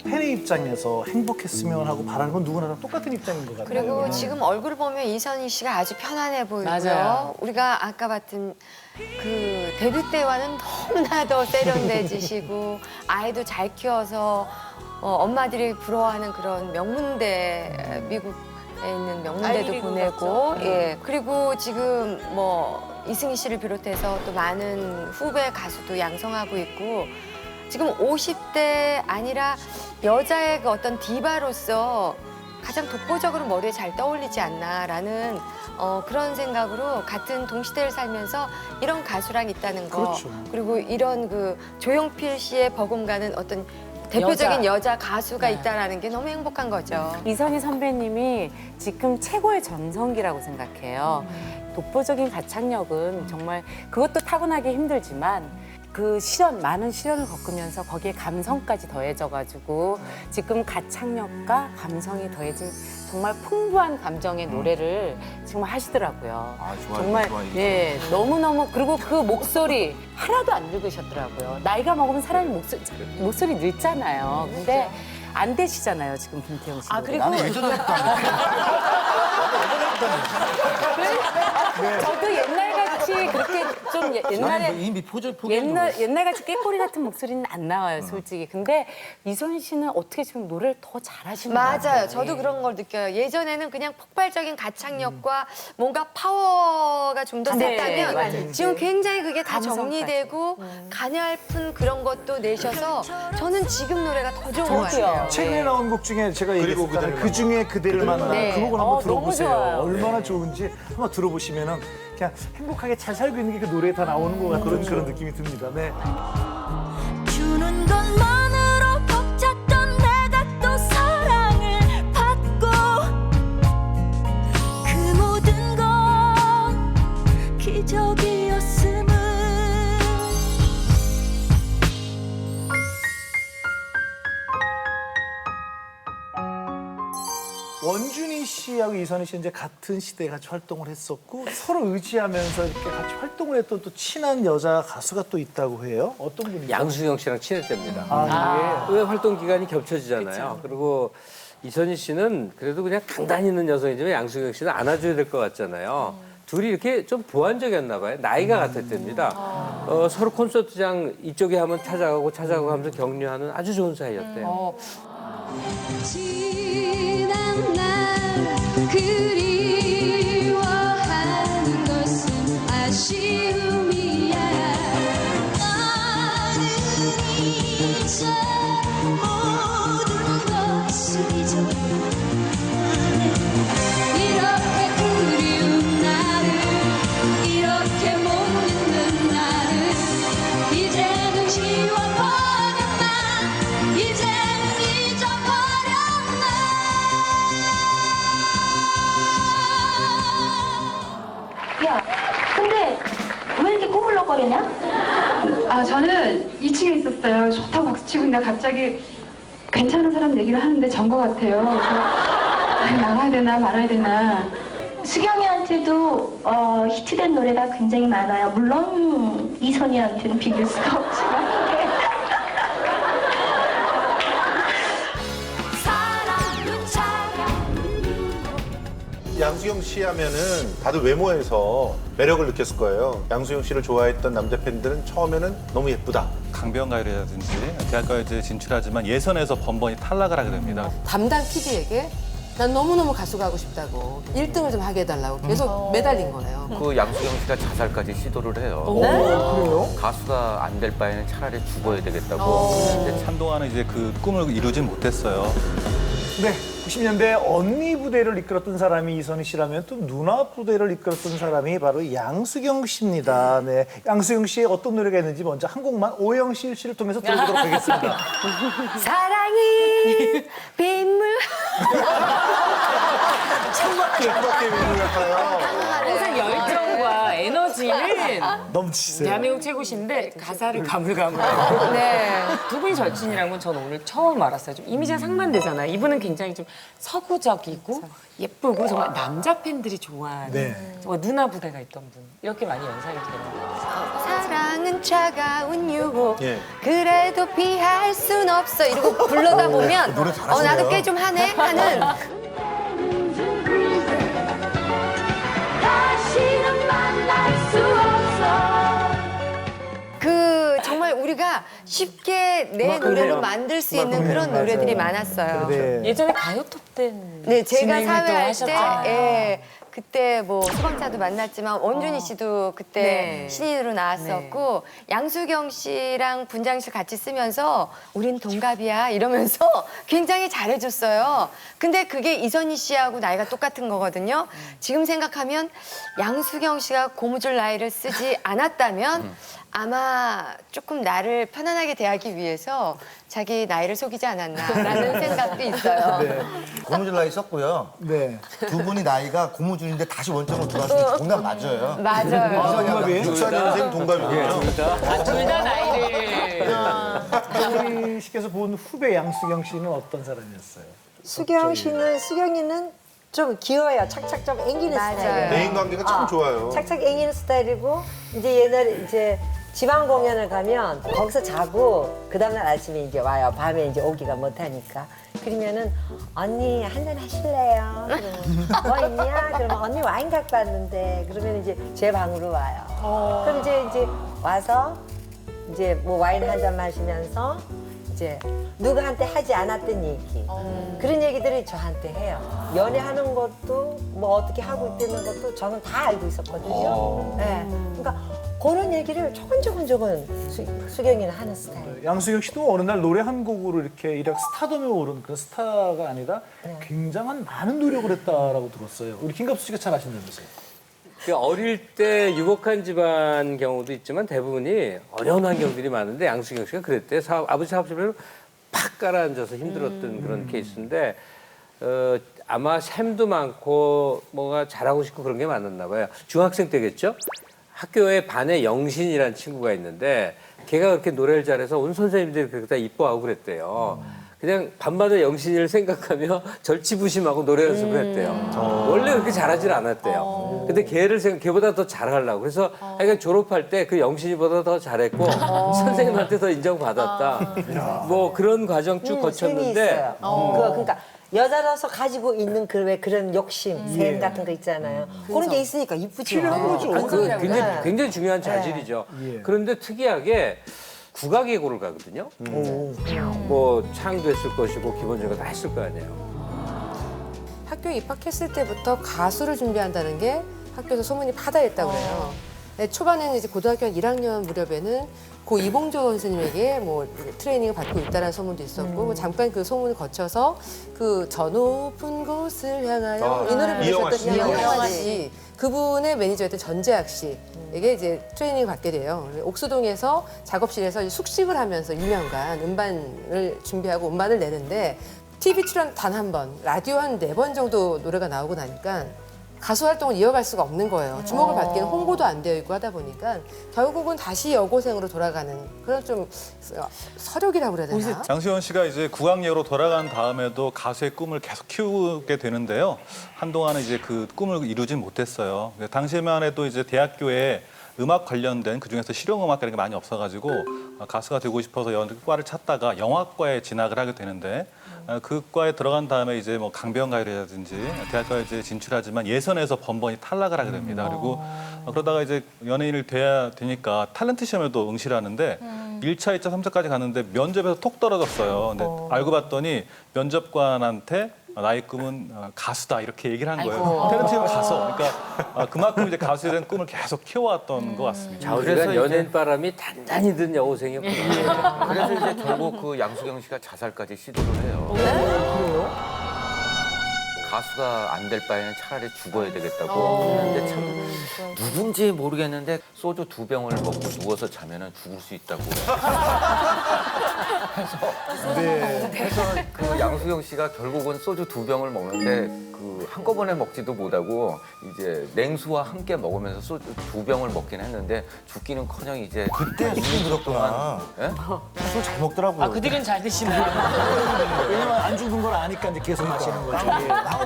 팬의 입장에서 행복했으면 하고 바라는 건 누구나 다 똑같은 입장인 것 같아요. 그리고 지금 얼굴을 보면 이선희 씨가 아주 편안해 보이고요. 맞아요. 우리가 아까 봤던 그 데뷔 때와는 너무나 더 세련돼지시고 아이도 잘 키워서 엄마들이 부러워하는 그런 명문대 미국에 있는 명문대도 보내고 그리고 지금 뭐 이승희 씨를 비롯해서 또 많은 후배 가수도 양성하고 있고 지금 50대 아니라 여자의 그 어떤 디바로서 가장 독보적으로 머리에 잘 떠올리지 않나라는 그런 생각으로 같은 동시대를 살면서 이런 가수랑 있다는 거 그렇죠. 그리고 이런 그 조용필 씨의 버금가는 어떤 대표적인 여자 가수가 있다라는 게 너무 행복한 거죠. 이선희 선배님이 지금 최고의 전성기라고 생각해요. 독보적인 가창력은 정말 그것도 타고나기 힘들지만 그 많은 시련을 겪으면서 거기에 감성까지 더해져가지고 지금 가창력과 감성이 더해진 정말 풍부한 감정의 노래를 정말 하시더라고요. 정말 너무너무 그리고 그 목소리 하나도 안 늙으셨더라고요. 나이가 먹으면 사람이 목소리 늙잖아요. 근데 안 되시잖아요 지금 김태형 씨. 그리고 나는 예전부터 안 저도 옛날같이 그렇게 좀 옛날에 이미 포기. 옛날같이 꾀꼬리 같은 목소리는 안 나와요, 솔직히. 근데 이선희 씨는 어떻게 지금 노래를 더 잘하시는 것 같아요. 맞아요. 저도 그런 걸 느껴요. 예전에는 그냥 폭발적인 가창력과 뭔가 파워가 좀 더 네, 셌다면 맞아요. 지금 굉장히 그게 다 감성까지. 정리되고 가냘픈 그런 것도 내셔서 저는 지금 노래가 더 좋은 것 같아요. 최근에 나온 곡 중에 제가 얘기했잖아요. 그 중에 그대를 만나 네. 그 곡을 한번 너무 들어보세요. 좋아요. 얼마나 좋은지 한번 들어보시면은 그냥 행복하게 잘 살고 있는 게 그 노래에 다 나오는 것 같은 그런 느낌이 듭니다. 네. 주는 것만으로 벅찼던 내가 또 사랑을 받고 그 모든 건 기적이었음을 원준이 씨하고 이선희 씨 이제 같은 시대에 같이 활동을 했었고 서로 의지하면서 이렇게 같이 활동을 했던 또 친한 여자 가수가 또 있다고 해요. 어떤 분이죠? 양수경 씨랑 친했답니다. 아, 왜 활동 기간이 겹쳐지잖아요. 그리고 이선희 씨는 그래도 그냥 강단히 있는 여성이지만 양수경 씨는 안아줘야 될 것 같잖아요. 둘이 이렇게 좀 보완적이었나 봐요. 나이가 같았답니다. 서로 콘서트장 이쪽에 하면 찾아가고 하면서 격려하는 아주 좋은 사이였대요. 지난 날 그리워하는 것은 아쉬움이야 나는 이제 모든 것을 잊어버렸네 이렇게 그리운 나를 이렇게 못 잊는 나를 이제는 지워버렸나 이제는 잊어버렸나 야, 근데 왜 이렇게 꾸물럭거리냐? 아, 저는 2층에 있었어요. 좋다고 박수치고 있는데 갑자기 괜찮은 사람 얘기를 하는데 전 것 같아요. 그래서 나가야 되나 말아야 되나. 수경이한테도 히트된 노래가 굉장히 많아요. 물론 이선희한테는 비길 수가 없지만. 사랑은 차가운 양수경 씨 하면은 다들 외모에서 매력을 느꼈을 거예요. 양수경 씨를 좋아했던 남자 팬들은 처음에는 너무 예쁘다. 강변가요라든지 대학가요제에 진출하지만 예선에서 번번이 탈락을 하게 됩니다. 담당 PD에게 난 너무너무 가수가 하고 싶다고 1등을 좀 하게 해달라고 계속 매달린 거예요. 그 양수경 씨가 자살까지 시도를 해요. 그래요? 가수가 안 될 바에는 차라리 죽어야 되겠다고. 근데 한동안은 이제 그 꿈을 이루진 못했어요. 네, 90년대 언니 부대를 이끌었던 사람이 이선희 씨라면 또 누나 부대를 이끌었던 사람이 바로 양수경 씨입니다. 네, 양수경 씨의 어떤 노래가 있는지 먼저 한 곡만 오영실 씨를 통해서 들어보도록 하겠습니다. 사랑이 빗물 창밖에 민물 같아요. 항상 열정과 에너지는 넘치세요. 대한민국 최고신데 가사를 가물가물하고 네. 두 분이 절친이라는 건 저는 오늘 처음 알았어요. 좀 이미지가 상반되잖아요. 이분은 굉장히 좀 서구적이고 예쁘고 정말 남자 팬들이 좋아하는 네. 정말 누나 부대가 있던 분 이렇게 많이 연상이 되는 사랑은 차가운 유혹 예. 그래도 피할 순 없어 이러고 부르다 보면 노래 잘하시네요. 나도 꽤 좀 하네 하는 다시는 만날 수 없어 그 정말 우리가 쉽게 내 노래로 만들 수 있는 그런 맞아요. 노래들이 많았어요. 네. 예전에 가요톱텐 네, 제가 진행을 또 사회할 때 하셨잖아요. 예, 그때 뭐 소방차도 만났지만 원준이 씨도 그때 네. 신인으로 나왔었고 양수경 씨랑 분장실 같이 쓰면서 우린 동갑이야 이러면서 굉장히 잘해줬어요. 근데 그게 이선희 씨하고 나이가 똑같은 거거든요. 지금 생각하면 양수경 씨가 고무줄 나이를 쓰지 않았다면 아마 조금 나를 편안하게 대하기 위해서 자기 나이를 속이지 않았나라는 생각도 있어요. 네. 고무줄 나이 썼고요. 네. 두 분이 나이가 고무줄인데 다시 원점으로 돌아왔으면 정답 맞아요. 맞아요. 동갑이에요? 64년생 동갑이군요. 둘 다 나이를 이선희 씨께서 본 후배 양수경 씨는 어떤 사람이었어요? 수경이는 좀 귀여워요. 착착 좀 앵기는 맞아요. 스타일이에요. 대인 관계가 참 좋아요. 착착 앵기는 스타일이고 이제 옛날에 이제 지방 공연을 가면 거기서 자고 그 다음날 아침에 이제 와요. 밤에 이제 오기가 못하니까. 그러면은 언니 한잔 하실래요? 그러면 뭐 있냐? 그러면 언니 와인 갖고 왔는데 그러면 이제 제 방으로 와요. 그럼 이제 와서 이제 뭐 와인 한 잔 마시면서 이제 누구한테 하지 않았던 얘기 그런 얘기들을 저한테 해요. 연애하는 것도 뭐 어떻게 하고 있다는 것도 저는 다 알고 있었거든요. 네. 그러니까 그런 얘기를 조금 수경이는 하는 스타일. 양수경 씨도 어느 날 노래 한 곡으로 이렇게 일약 스타덤에 오른 그런 스타가 아니라 굉장한 많은 노력을 했다라고 들었어요. 우리 김갑수 씨가 잘 아신다면서요. 어릴 때 유복한 집안 경우도 있지만 대부분이 어려운 환경들이 많은데 양수경 씨가 그랬대. 아버지 사업실로 팍 가라앉아서 힘들었던 그런 케이스인데 아마 샘도 많고 뭐가 잘하고 싶고 그런 게 많았나 봐요. 중학생 때겠죠? 학교에 반에 영신이라는 친구가 있는데 걔가 그렇게 노래를 잘해서 온 선생님들이 그렇게 다 이뻐하고 그랬대요. 그냥 밤마다 영신이를 생각하며 절치부심하고 노래 연습을 했대요. 원래 그렇게 잘하질 않았대요. 근데 걔보다 더 잘하려고. 그래서 하여간 졸업할 때 그 영신이보다 더 잘했고 선생님한테 더 인정받았다. 뭐 그런 과정 쭉 거쳤는데. 그러니까 여자라서 가지고 있는 그런 욕심, 샘 같은 거 있잖아요. 그런 게 있으니까 이쁘죠. 굉장히 중요한 자질이죠. 그런데 특이하게 국악예고를 가거든요. 뭐 창도 했을 것이고 기본적으로 다 했을 거 아니에요. 학교에 입학했을 때부터 가수를 준비한다는 게 학교에서 소문이 파다했다고 그래요. 네, 초반에는 이제 고등학교 한 1학년 무렵에는 고 이봉조 선생님에게 뭐 트레이닝을 받고 있다라는 소문도 있었고 뭐 잠깐 그 소문을 거쳐서 그 저 높은 곳을 향하여 이 노래 부르셨던 이영하 씨 그분의 매니저였던 전재학 씨에게 이제 트레이닝을 받게 돼요. 옥수동에서 작업실에서 숙식을 하면서 2년간 음반을 준비하고 음반을 내는데 TV 출연 단 한 번, 라디오 한 4번 정도 노래가 나오고 나니까 가수 활동을 이어갈 수가 없는 거예요. 주목을 받기는 홍보도 안 되어 있고 하다 보니까 결국은 다시 여고생으로 돌아가는 그런 좀 서력이라고 그래야 되나? 양수경 씨가 이제 국악예로 돌아간 다음에도 가수의 꿈을 계속 키우게 되는데요. 한동안은 이제 그 꿈을 이루진 못했어요. 당시에만 해도 이제 대학교에 음악 관련된 그중에서 실용음악과 이런 게 많이 없어가지고 가수가 되고 싶어서 연극과를 찾다가 영화과에 진학을 하게 되는데 그 과에 들어간 다음에 이제 뭐 강변가요라든지 대학가에 이제 진출하지만 예선에서 번번이 탈락을 하게 됩니다. 그리고 그러다가 이제 연예인을 돼야 되니까 탤런트 시험에도 응시를 하는데 1차, 2차, 3차까지 갔는데 면접에서 톡 떨어졌어요. 근데 알고 봤더니 면접관한테 나의 꿈은 가수다 이렇게 얘기를 한 거예요. 탤런트 시험에 가서. 그러니까 그만큼 이제 가수에 대한 꿈을 계속 키워왔던 것 같습니다. 그래서 연예인 바람이 단단히 든 여고생이었구나. 그래서 이제 결국 그 양수경 씨가 자살까지 시도를 해요. 그래요? 가수가 안 될 바에는 차라리 죽어야 되겠다고 했는데 참 누군지 모르겠는데 소주 2병을 먹고 누워서 자면은 죽을 수 있다고. 그래서 그 양수경 씨가 결국은 소주 2병을 먹는데 그 한꺼번에 먹지도 못하고 이제 냉수와 함께 먹으면서 소주 2병을 먹긴 했는데 죽기는커녕 이제 그때 술이 들었구나. 예? 술 잘 먹더라고요. 아, 그 뒤는 잘 드시네요. 왜냐면 안 죽는 걸 아니까 이제 계속 마시는 거죠.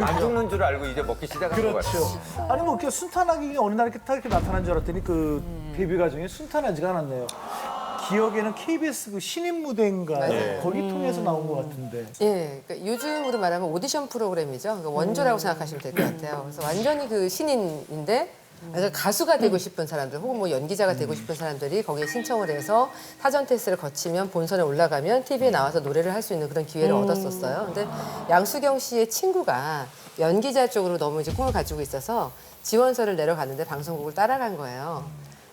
안 죽는 줄 알고 이제 먹기 시작한 것 같아요. 그렇죠. 아니 뭐 이렇게 순탄하게 어느 날 이렇게 나타난 줄 알았더니 그 데뷔 과정이 순탄하지가 않았네요. 기억에는 KBS 그 신인 무대인가요? 거기 통해서 나온 것 같은데. 예, 그러니까 요즘으로 말하면 오디션 프로그램이죠. 그러니까 원조라고 생각하시면 될 것 같아요. 그래서 완전히 그 신인인데 그러니까 가수가 되고 싶은 사람들 혹은 뭐 연기자가 되고 싶은 사람들이 거기에 신청을 해서 사전 테스트를 거치면 본선에 올라가면 TV에 나와서 노래를 할 수 있는 그런 기회를 얻었었어요. 근데 양수경 씨의 친구가 연기자 쪽으로 너무 이제 꿈을 가지고 있어서 지원서를 내려갔는데 방송국을 따라간 거예요.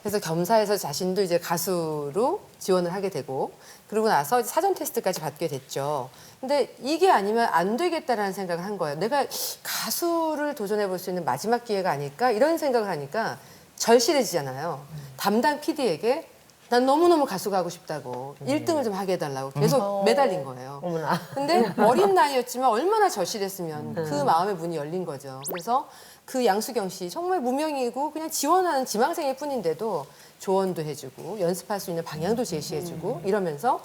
그래서 겸사해서 자신도 이제 가수로 지원을 하게 되고 그러고 나서 사전 테스트까지 받게 됐죠. 근데 이게 아니면 안 되겠다라는 생각을 한 거예요. 내가 가수를 도전해 볼 수 있는 마지막 기회가 아닐까 이런 생각을 하니까 절실해지잖아요. 담당 PD에게 난 너무너무 가수가 하고 싶다고 1등을 좀 하게 해달라고 계속 매달린 거예요. 어머나. 근데 어린 나이였지만 얼마나 절실했으면 그 마음의 문이 열린 거죠. 그래서 그 양수경 씨 정말 무명이고 그냥 지원하는 지망생일 뿐인데도 조언도 해주고 연습할 수 있는 방향도 제시해주고 이러면서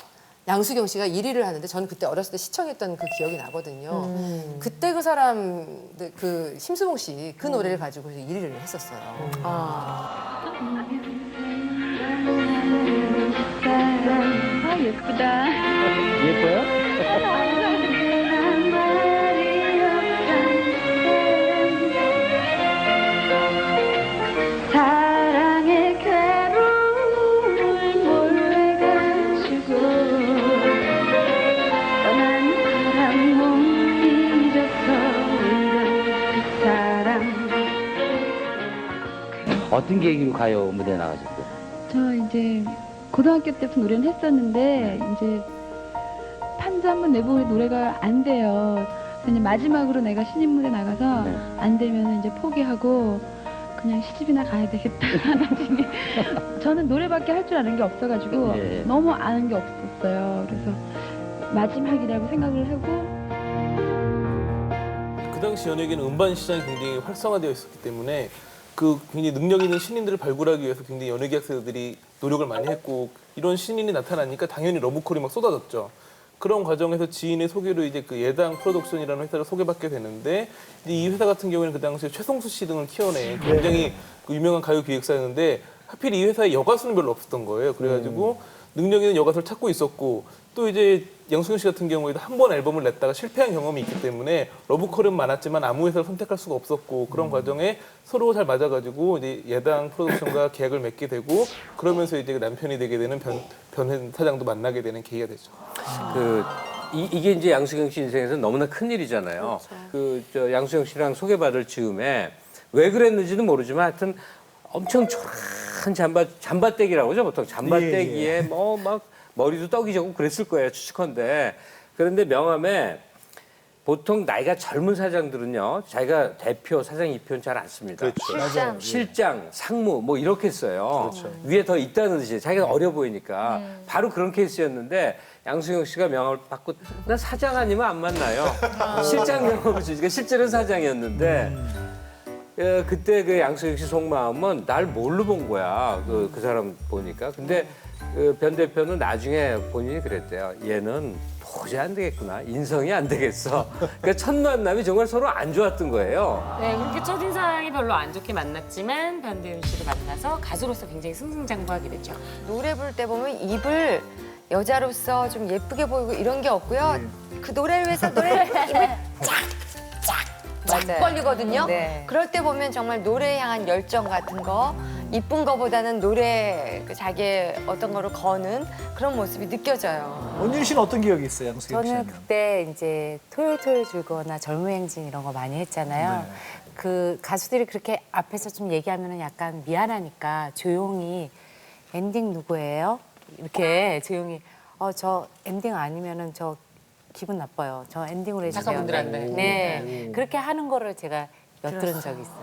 양수경 씨가 1위를 하는데 저는 그때 어렸을 때 시청했던 그 기억이 나거든요. 그때 그 사람 그 심수봉 씨 그 노래를 가지고 1위를 했었어요. 예쁘다. 예뻐요? 어떤 계기로 가요 무대에 나가셨어요? 저 이제 고등학교 때부터 노래는 했었는데 이제 판도 한번 내보고 노래가 안 돼요. 그래서 마지막으로 내가 신인 무대 나가서 안 되면 이제 포기하고 그냥 시집이나 가야 되겠다. 나중에 저는 노래밖에 할 줄 아는 게 없어가지고 너무 아는 게 없었어요. 그래서 마지막이라고 생각을 하고. 그 당시 연예계는 음반 시장이 굉장히 활성화되어 있었기 때문에 그 굉장히 능력 있는 신인들을 발굴하기 위해서 굉장히 연예계 학생들이 노력을 많이 했고 이런 신인이 나타나니까 당연히 러브콜이 막 쏟아졌죠. 그런 과정에서 지인의 소개로 이제 그 예당 프로덕션이라는 회사를 소개받게 되는데 이제 이 회사 같은 경우에는 그 당시에 최성수 씨 등을 키워낸 굉장히 그 유명한 가요 기획사였는데 하필 이 회사에 여가수는 별로 없었던 거예요. 그래가지고 능력 있는 여가수를 찾고 있었고 또 이제 양수경 씨 같은 경우에도 한 번 앨범을 냈다가 실패한 경험이 있기 때문에 러브콜은 많았지만 아무 회사를 선택할 수가 없었고 그런 과정에 서로 잘 맞아가지고 이제 예당 프로덕션과 계약을 맺게 되고 그러면서 이제 남편이 되게 되는 변 사장도 만나게 되는 계기가 되죠. 이게 이제 양수경 씨 인생에서 너무나 큰 일이잖아요. 저 양수경 씨랑 소개받을 즈음에 왜 그랬는지는 모르지만 하여튼 엄청 초라한 잠바떼기라고 하죠. 보통 잠바떼기에 뭐 막 머리도 떡이 져고 그랬을 거예요. 추측컨대. 그런데 명함에 보통 나이가 젊은 사장들은요. 자기가 대표, 사장 2표는 잘 안 씁니다. 실장. 실장, 상무 뭐 이렇게 써요. 위에 더 있다는 뜻이에요. 자기가 어려 보이니까. 바로 그런 케이스였는데 양수경 씨가 명함을 받고 나 사장 아니면 안 만나요. 실장 명함을 주니까 실제로는 사장이었는데 그때 그 양수경 씨 속마음은 날 뭘로 본 거야. 그 사람 보니까. 근데 변 대표는 나중에 본인이 그랬대요. 얘는 도저히 안 되겠구나. 인성이 안 되겠어. 그러니까 첫 만남이 정말 서로 안 좋았던 거예요. 네, 그렇게 첫인상이 별로 안 좋게 만났지만 변대윤 씨를 만나서 가수로서 굉장히 승승장구하게 됐죠. 노래 부를 때 보면 입을 여자로서 좀 예쁘게 보이고 이런 게 없고요. 그 노래를 위해서 노래를 입을 쫙 벌리거든요. 네. 그럴 때 보면 정말 노래에 향한 열정 같은 거 이쁜 거보다는 노래 그 자기의 어떤 거를 거는 그런 모습이 느껴져요. 원준 씨는 어떤 기억이 있어요, 양수경 씨는? 저는 그때 이제 토요일 즐거워나 젊은 행진 이런 거 많이 했잖아요. 그 가수들이 그렇게 앞에서 좀 얘기하면 약간 미안하니까 조용히 엔딩 누구예요? 이렇게 조용히 저 엔딩 아니면은 저 기분 나빠요. 저 엔딩으로 해주세요. 작가분들한테. 네. 그렇게 하는 거를 제가 엿들은 적이 있어요.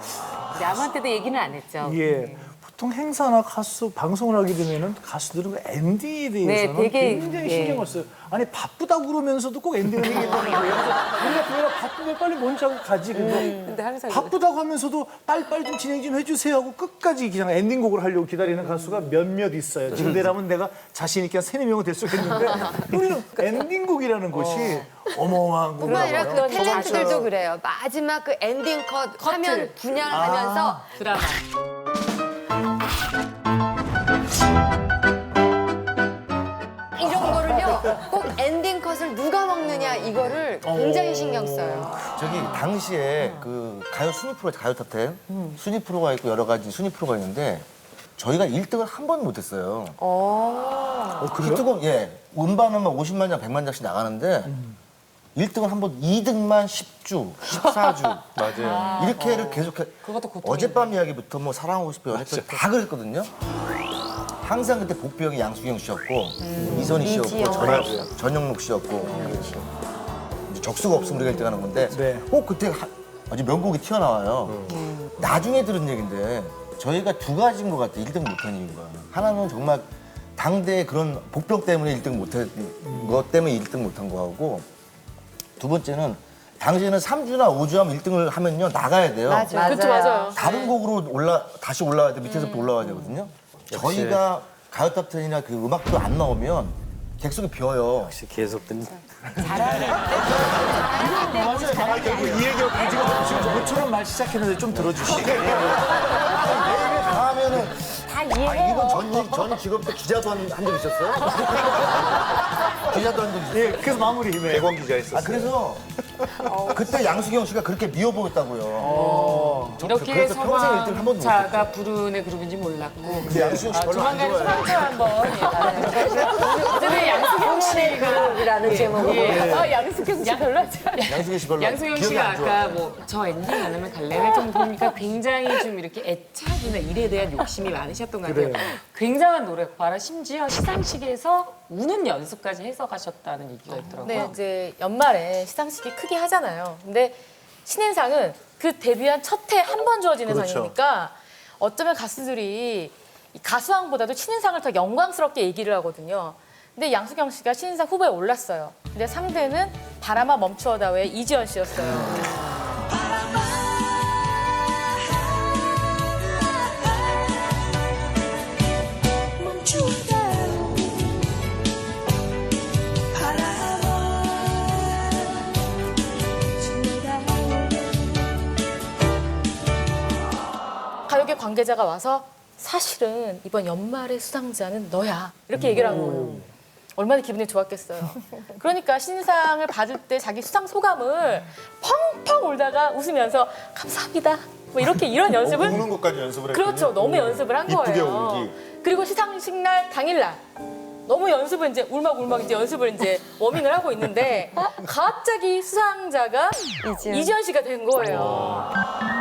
근데 아무한테도 얘기는 안 했죠. 예. 보통 행사나 가수 방송을 하게 되면은 가수들은 그 엔딩에 대해서는 되게, 굉장히 신경을 써요. 아니 바쁘다고 그러면서도 꼭 엔딩을 얘기했다는 거예요. 그래서 우리가 바쁘면 빨리 먼저 하고 가지. 근데 항상 바쁘다고 하면서도 빨리 좀 진행 좀 해주세요 하고 끝까지 그냥 엔딩곡을 하려고 기다리는 가수가 몇몇 있어요. 지금대라면 내가 자신 있게 한 3-4명은 될 수 있겠는데 우리는 엔딩곡이라는 것이 어마어마한 거예요. 뿐만 아니라 그 탤런트들도 그래요. 마지막 그 엔딩 컷 화면 분양하면서 드라마. 이런 거를요 꼭 엔딩 컷을 누가 먹느냐 이거를 굉장히 신경 써요. 저기 당시에 그 가요 순위 프로, 가요 탑10 순위 프로가 있고 여러 가지 순위 프로가 있는데 저희가 1등을 한 번 못했어요. 히트곡 음반은 막 50만 장, 100만 장씩 나가는데 1등을 한 번, 2등만 10주, 14주. 맞아요. 이렇게를 계속해. 어젯밤 이야기부터 뭐 사랑하고 싶어요. 어젯밤 다 그랬거든요. 항상 그때 복병이 양수경 씨였고 이선희 씨였고 전영록 씨였고 이제 적수가 없으면 우리가 1등하는 건데 꼭 그때 아주 명곡이 튀어나와요. 나중에 들은 얘기인데 저희가 두 가지인 것 같아요. 1등 못한 이유가. 하나는 정말 당대의 그런 복병 때문에 1등 못한 것 때문에 1등 못한 거하고 두 번째는 당시에는 3주나 5주 하면 1등을 하면요 나가야 돼요. 그렇죠, 맞아요. 다른 곡으로 다시 올라와야 돼. 밑에서부터 올라와야 되거든요. 저희가 가요탑10이나 그 음악도 안 나오면 객석이 비어요. 역시 계속 듣는. 맞아요. 결국 이 얘기를 가지고 지금 모처럼 말 시작했는데 좀 들어주시고. 다 하면은 다 이해해요. 이건 전 직업 때 기자도 한 적 있었어요? 기자도 한 적 있었어요? 예, 그래서 마무리 힘에. 대권 기자 했었어요. 그래서 그때 양수경 씨가 그렇게 미워 보였다고요. 이렇게 그래서 평생 1등 한 번도 소방차가 부르는 그룹인지 몰랐고 근데 양수경 씨 별로 안 조만간에 좋아해요. 소방차 한번 어쨌든 양수경 씨가 이라는 제목으로. 양수경 씨 별로 하지 않아요. 양수경 씨 별로 양수경 기억이 씨가 안 좋아요. 아까 뭐 저 엔딩 안 하면 갈래를 좀 보니까 굉장히 좀 이렇게 애착이나 일에 대한 욕심이 많으셨던 것 같아요. 굉장한 노력바라 심지어 시상식에서 우는 연습까지 해서 가셨다는 얘기가 있더라고요. 네, 이제 연말에 시상식이 크게 하잖아요. 근데 신인상은 그 데뷔한 첫 해 한 번 주어지는 그렇죠. 상이니까 어쩌면 가수들이 이 가수왕보다도 신인상을 더 영광스럽게 얘기를 하거든요. 근데 양수경 씨가 신인상 후보에 올랐어요. 근데 상대는 바람아 멈추어다의 이지연 씨였어요. 가요계 관계자가 와서 사실은 이번 연말의 수상자는 너야 이렇게 얘기를 한 거예요. 얼마나 기분이 좋았겠어요. 그러니까 신상을 받을 때 자기 수상 소감을 펑펑 울다가 웃으면서 감사합니다. 뭐 이렇게 이런 연습을 우는 것까지 연습을 했군요. 그렇죠. 너무 연습을 한 거예요. 이쁘게 울기. 그리고 시상식 날 당일날 너무 연습을 이제 울먹울먹 이제 연습을 이제 워밍을 하고 있는데 갑자기 수상자가 이지연 씨가 된 거예요.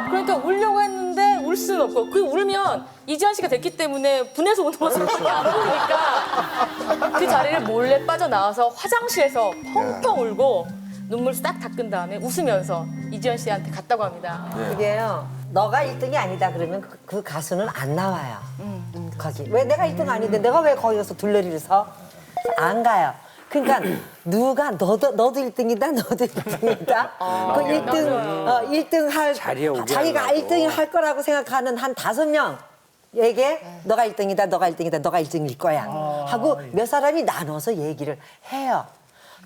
그러니까 울려고 했는데 울 수는 없고 그 울면 이지연 씨가 됐기 때문에 분해서 우는 모습밖에 안 보이니까 그 자리를 몰래 빠져나와서 화장실에서 펑펑 울고 눈물 싹 닦은 다음에 웃으면서 이지연 씨한테 갔다고 합니다. 그게요. 너가 1등이 아니다 그러면 그 가수는 안 나와요. 거기. 왜 내가 1등 아닌데 내가 왜 거기서 둘레리를 서? 안 가요. 그러니까 누가 너도 1등이다 너도 1등이다. 그 1등 할 자기가 1등 할 거라고 생각하는 한 5명에게 너가 1등이다 너가 1등이다 너가 1등일 거야 하고 몇 사람이 나눠서 얘기를 해요.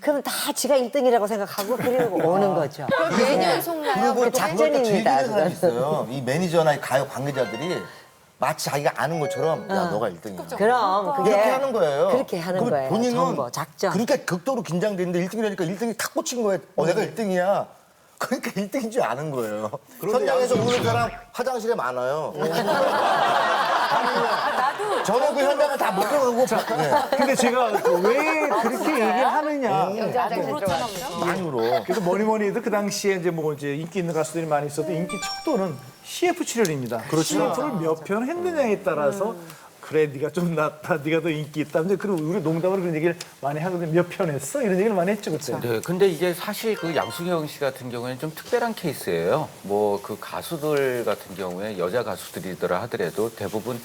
그럼 다 지가 1등이라고 생각하고 그리고 오는 거죠. 매년 속나요? 그리고 그 또 작전입니다. 그걸 또 즐기는 사람이 있어요. 이 매니저나 이 가요 관계자들이 마치 자기가 아는 것처럼 야 너가 1등이야. 그럼 그게 그렇게 하는 거예요. 그렇게 하는 그럼 거예요. 본인은 정보, 작전. 그렇게 극도로 긴장되는데 1등이라니까 1등이 탁 꽂힌 거예요. 내가 1등이야. 그러니까 1등인 줄 아는 거예요. 현장에서 우는 사람 화장실에 많아요. 저는 그 현장을 다 못 들어가고. 근데 제가 왜 그렇게 얘기를 하느냐. 많이 울어. 그래서 뭐니 해도 그 당시에 이제 인기 있는 가수들이 많이 있어도 인기 척도는 CF 출연입니다. CF를 몇 편 했느냐에 따라서 그래 네가 좀 낫다, 네가 더 인기 있다. 이제 그리고 우리 농담으로 그런 얘기를 많이 하거든요. 몇 편 했어? 이런 얘기를 많이 했죠 그때. 네, 근데 이게 사실 그 양수경 씨 같은 경우에는 좀 특별한 케이스예요. 뭐 그 가수들 같은 경우에 여자 가수들이더라 하더라도 대부분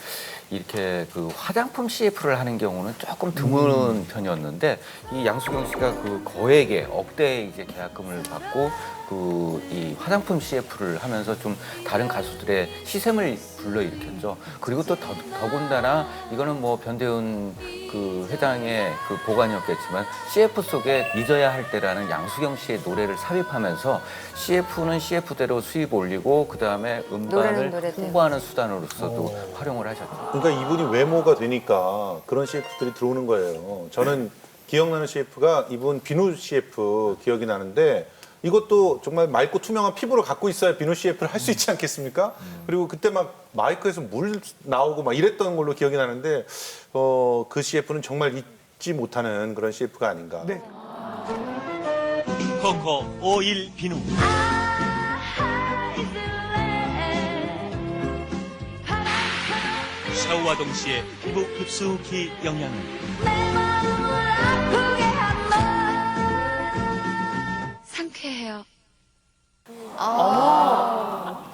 이렇게 그 화장품 CF를 하는 경우는 조금 드문 편이었는데 이 양수경 씨가 그 거액의 억대의 이제 계약금을 받고 그 이 화장품 CF를 하면서 좀 다른 가수들의 시샘을 불러일으켰죠. 그리고 또 더군다나 이거는 뭐 변대훈 그 회장의 그 보관이었겠지만 CF 속에 잊어야 할 때라는 양수경 씨의 노래를 삽입하면서 CF는 CF대로 수입 올리고 그 다음에 음반을 홍보하는 수단으로서도 활용을 하셨죠. 그러니까 이분이 외모가 되니까 그런 CF들이 들어오는 거예요. 저는 기억나는 CF가 이분 비누 CF 기억이 나는데 이것도 정말 맑고 투명한 피부를 갖고 있어야 비누 CF를 할 수 있지 않겠습니까? 그리고 그때 막 마이크에서 물 나오고 막 이랬던 걸로 기억이 나는데 그 CF는 정말 잊지 못하는 그런 CF가 아닌가. 네. 코코 오일 비누. 샤워와 동시에 피부 깊숙이 영양을. 상쾌해요.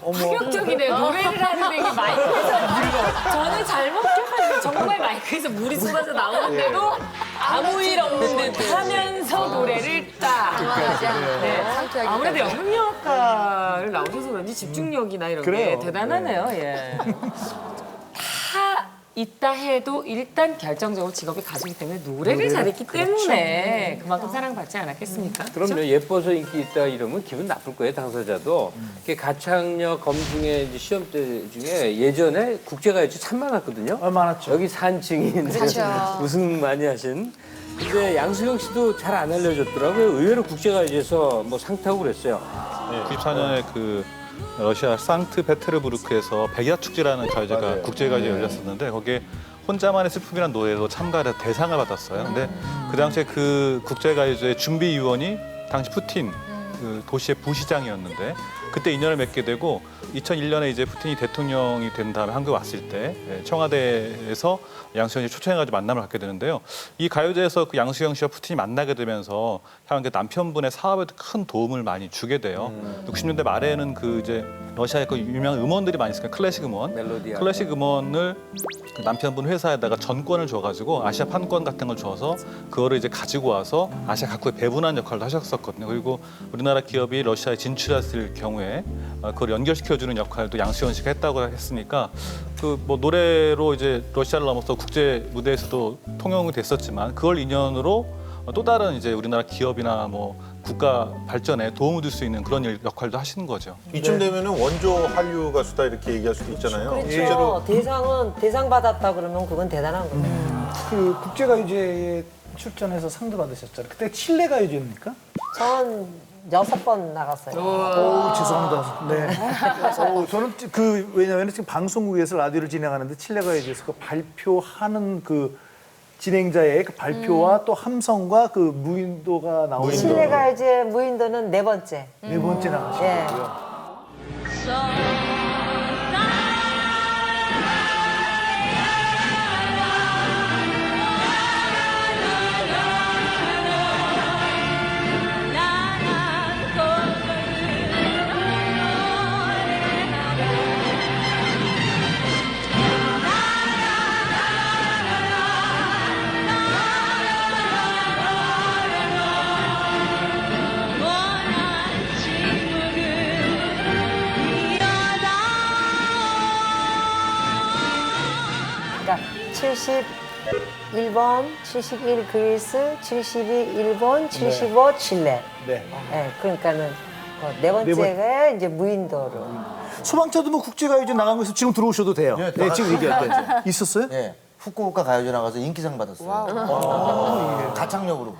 파격적이네요. 노래를 하는데 이게 마이크에서 저는 잘못 기억하는데 정말 마이크에서 물이 쏟아져 나오는데도 아무 일 없는 듯 하면서 노래를 딱. 네. 아무래도 연극영화과를 나오셔서 그런지 집중력이나 이런 게 그래요. 대단하네요. 예. 다 있다 해도 일단 결정적으로 직업이 가수기 때문에 노래를 잘했기 때문에 그만큼 사랑받지 않았겠습니까? 그럼요. 예뻐서 인기 있다 이러면 기분 나쁠 거예요, 당사자도. 이게 가창력 검증의 이제 시험 때 중에 예전에 국제가요제 참 많았거든요. 많았죠. 여기 산증인 그렇죠. 우승 많이 하신. 근데 양수경 씨도 잘 안 알려졌더라고요. 의외로 국제가요제에서 뭐 상 타고 그랬어요. 94년에 그 러시아 상트페테르부르크에서 백야 축제라는 가요제가 국제가요제 열렸었는데 거기에 혼자만의 슬픔이라는 노래로 참가해서 대상을 받았어요. 근데 그 당시에 그 국제가요제 준비위원이 당시 푸틴 그 도시의 부시장이었는데 그때 인연을 맺게 되고 2001년에 이제 푸틴이 대통령이 된 다음에 한국에 왔을 때 청와대에서 양수경 씨 초청해가지고 만남을 갖게 되는데요. 이 가요제에서 그 양수경 씨와 푸틴이 만나게 되면서 향후 남편분의 사업에도 큰 도움을 많이 주게 돼요. 60년대 말에는 그 이제 러시아의 그 유명한 음원들이 많이 있으니까 클래식 음원, 멜로디아. 클래식 음원을 그 남편분 회사에다가 전권을 줘가지고 아시아 판권 같은 걸 줘서 그거를 이제 가지고 와서 아시아 각국에 배분하는 역할도 하셨었거든요. 그리고 우리나라 기업이 러시아에 진출했을 경우에 그걸 연결시켜주는 역할도 양수경 씨가 했다고 했으니까 그 뭐 노래로 이제 러시아를 넘어서 국제 무대에서도 통용이 됐었지만 그걸 인연으로 또 다른 이제 우리나라 기업이나 뭐 국가 발전에 도움을 줄 수 있는 그런 역할도 하시는 거죠. 이쯤 되면은 원조 한류 가수다 이렇게 얘기할 수도 있잖아요. 그렇죠. 실제로 대상은 대상 받았다 그러면 그건 대단한 거예요. 그 국제가요제에 출전해서 상도 받으셨잖아요. 그때 칠레 가요제입니까? 전 6번 나갔어요. 오, 죄송합니다. 네. 저는 그 왜냐하면 지금 방송국에서 라디오를 진행하는데 칠레 가요제에서 그 발표하는 그 진행자의 그 발표와 또 함성과 그 무인도가 나오는 칠레가 이제 무인도는 4번째. 네 번째 나가셨고요. 그러니까 71번, 71 그리스, 72 일본, 75 칠레. 네. 네, 그러니까는 네 번째가 이제 무인도로. 소방차도 뭐 국제가요제 나간 거에서 지금 들어오셔도 돼요. 네, 지금 얘기할 때. 있었어요? 네. 후쿠오카 가요제 나가서 인기상 받았어요. 가창력으로.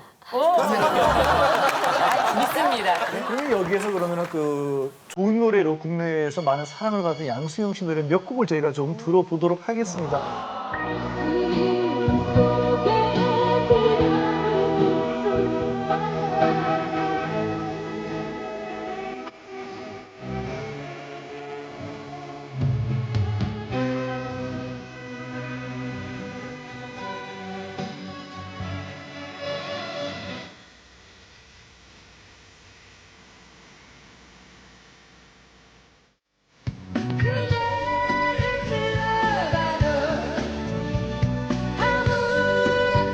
믿습니다. 그럼 여기에서 그러면은 그 좋은 노래로 국내에서 많은 사랑을 받은 양수경 씨 노래 몇 곡을 저희가 좀 들어보도록 하겠습니다.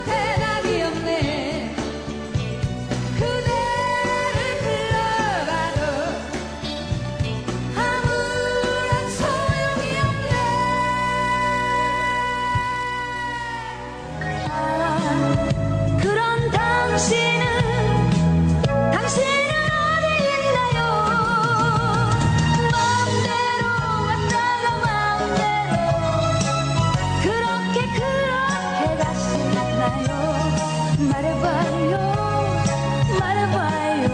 대답이 없네. 그대를 불러봐도 아무런 소용이 없네. 그런 당신은 어디 있나요? 마음대로 왔다가 마음대로 그렇게 가시나요? 말해봐요 말해봐요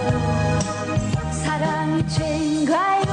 사랑이 죄인가요?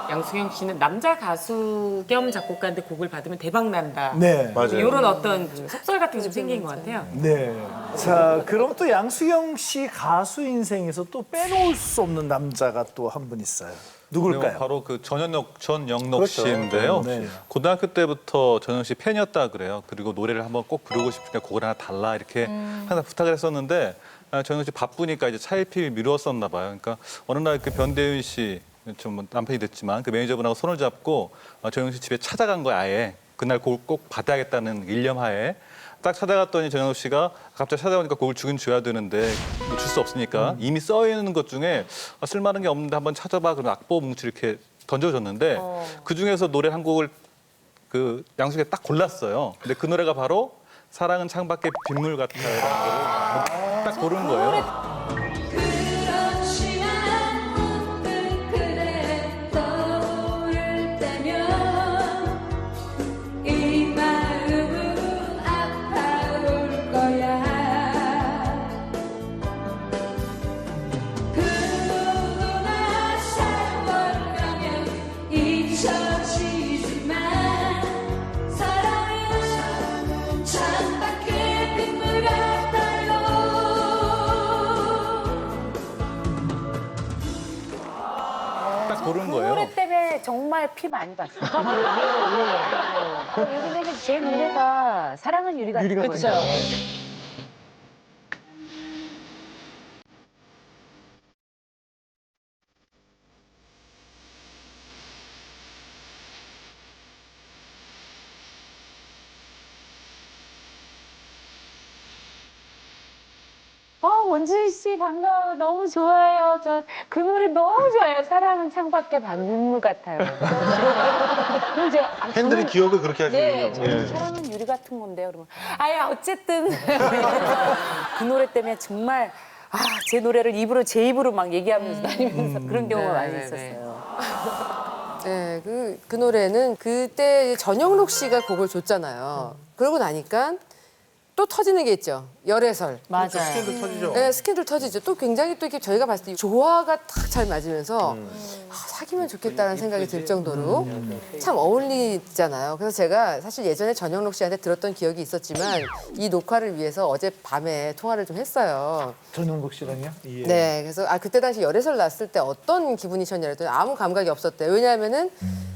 양수경 씨는 남자 가수 겸 작곡가인데 곡을 받으면 대박 난다. 네. 맞아요. 이런 어떤 속설 같은 게 좀 생긴 것 같아요. 네. 자, 그럼 또 양수경 씨 가수 인생에서 또 빼놓을 수 없는 남자가 또 한 분 있어요. 누굴까요? 바로 그 전영록 그렇죠. 씨인데요. 네. 고등학교 때부터 전영록 씨 팬이었다 그래요. 그리고 노래를 한번 꼭 부르고 싶으니까 곡을 하나 달라 이렇게 항상 부탁을 했었는데 전영록 씨 바쁘니까 이제 차일피일 미루었었나 봐요. 그러니까 어느 날 그 변대윤 씨 좀 남편이 됐지만 그 매니저분하고 손을 잡고 전영록 씨 집에 찾아간 거예요. 아예 그날 곡을 꼭 받아야겠다는 일념하에 딱 찾아갔더니 전영록 씨가 갑자기 찾아오니까 곡을 주긴 줘야 되는데 줄 수 없으니까 이미 써 있는 것 중에 쓸만한 게 없는데 한번 찾아봐 그러면 악보 뭉치 이렇게 던져줬는데 그 중에서 노래 한 곡을 그 양수기가 딱 골랐어요. 근데 그 노래가 바로 사랑은 창밖에 빗물 같아요라는 거를 딱 고른 거예요. 그런 시간 문득 그대 떠오를 때면 이 마음은 아파올 거야. 그 누구나 고른 그 거예요. 노래 때문에 정말 피 많이 봤어요. 요즘에 제 노래가 사랑은 유리 같은 거죠. 원주희 씨 반가워요. 너무 좋아요. 저 그 노래 너무 좋아요. 사랑은 창밖에 밤 눈물 같아요. 그럼 제가 팬들이 기억을 그렇게 하시는군요. 네, 저는 예. 사랑은 유리 같은 건데요. 그러면 아야 어쨌든 그 노래 때문에 정말 제 노래를 제 입으로 막 얘기하면서 다니면서 그런 경우가 많이 있었어요. 네, 그 노래는 그때 전영록 씨가 곡을 줬잖아요. 그러고 나니까 또 터지는 게 있죠. 열애설. 맞아요. 스캔들 터지죠. 네, 스캔들 터지죠. 또 굉장히 또 이렇게 저희가 봤을 때 조화가 딱 잘 맞으면서 사귀면 좋겠다는 생각이 들 정도로 참 어울리잖아요. 그래서 제가 사실 예전에 전영록 씨한테 들었던 기억이 있었지만 이 녹화를 위해서 어제 밤에 통화를 좀 했어요. 전영록 씨랑요? 예. 네, 그래서 그때 당시 열애설 났을 때 어떤 기분이셨냐 그랬더니 아무 감각이 없었대요. 왜냐하면은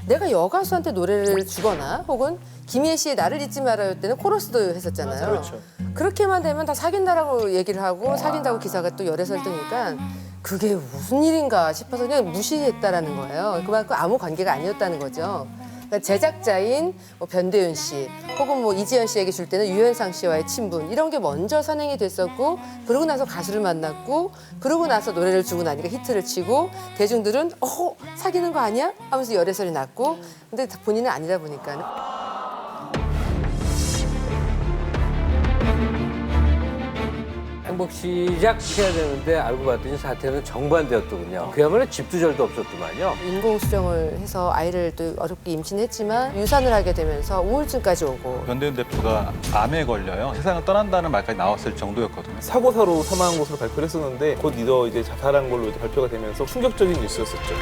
내가 여가수한테 노래를 주거나 혹은 김희애 씨의 나를 잊지 말아요 때는 코러스도 했었잖아요. 그렇죠. 그렇게만 되면 다 사귄다라고 얘기를 하고 사귄다고 기사가 또 열애설 뜨니까 그게 무슨 일인가 싶어서 그냥 무시했다라는 거예요. 그만큼 아무 관계가 아니었다는 거죠. 그러니까 제작자인 변대윤 씨 혹은 이지연 씨에게 줄 때는 유현상 씨와의 친분 이런 게 먼저 선행이 됐었고 그러고 나서 가수를 만났고 그러고 나서 노래를 주고 나니까 히트를 치고 대중들은 사귀는 거 아니야? 하면서 열애설이 났고 근데 본인은 아니다 보니까 행복 시작해야 되는데 알고 봤더니 사태는 정반대였더군요. 그야말로 집두절도 없었더만요. 인공 수정을 해서 아이를 또 어렵게 임신했지만 유산을 하게 되면서 우울증까지 오고 변대윤 대표가 암에 걸려요. 세상을 떠난다는 말까지 나왔을 정도였거든요. 사고사로 사망한 것으로 발표를 했었는데 곧 이제 자살한 걸로 이제 발표가 되면서 충격적인 뉴스였었죠.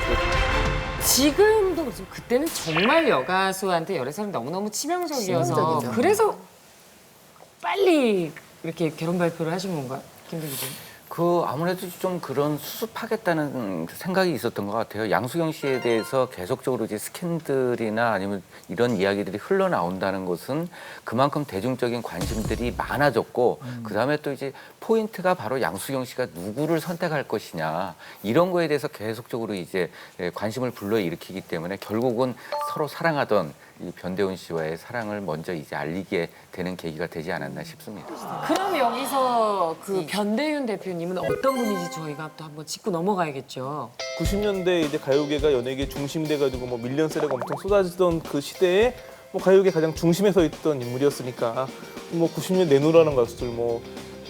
지금도 그렇지만 그때는 정말 여가수한테 열애설이 너무너무 치명적이어서 치명적이죠. 그래서 빨리 이렇게 결혼 발표를 하신 건가요? 김대기 님. 아무래도 좀 그런 수습하겠다는 생각이 있었던 것 같아요. 양수경 씨에 대해서 계속적으로 이제 스캔들이나 아니면 이런 이야기들이 흘러나온다는 것은 그만큼 대중적인 관심들이 많아졌고 그다음에 또 이제 포인트가 바로 양수경 씨가 누구를 선택할 것이냐 이런 거에 대해서 계속적으로 이제 관심을 불러일으키기 때문에 결국은 서로 사랑하던 이 변대훈 씨와의 사랑을 먼저 이제 알리게 되는 계기가 되지 않았나 싶습니다. 그럼 여기서 그 변대윤 대표님은 어떤 분인지 저희가 또 한번 짚고 넘어가야겠죠. 90년대 이제 가요계가 연예계 중심이 돼가지고 밀리언세례가 엄청 쏟아지던 그 시대에 가요계 가장 중심에 서 있던 인물이었으니까 90년 내노라는 가수들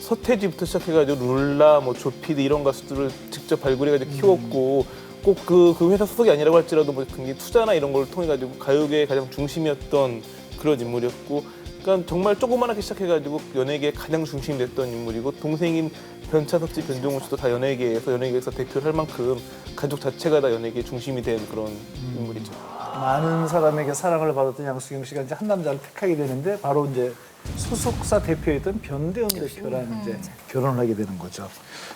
서태지부터 시작해가지고 룰라 조피디 이런 가수들을 직접 발굴해가지고 키웠고 꼭 그 회사 소속이 아니라고 할지라도 굉장히 투자나 이런 걸 통해 가지고 가요계의 가장 중심이었던 그런 인물이었고, 그러니까 정말 조그만하게 시작해가지고 연예계의 가장 중심이 됐던 인물이고 동생인 변차석지, 변종훈 씨도 다 연예계에서 대표를 할 만큼 가족 자체가 다 연예계의 중심이 된 그런 인물이죠. 많은 사람에게 사랑을 받았던 양수경 씨가 이제 한 남자를 택하게 되는데 바로 이제 소속사 대표였던 변대훈 대표랑 이제 결혼을 하게 되는 거죠.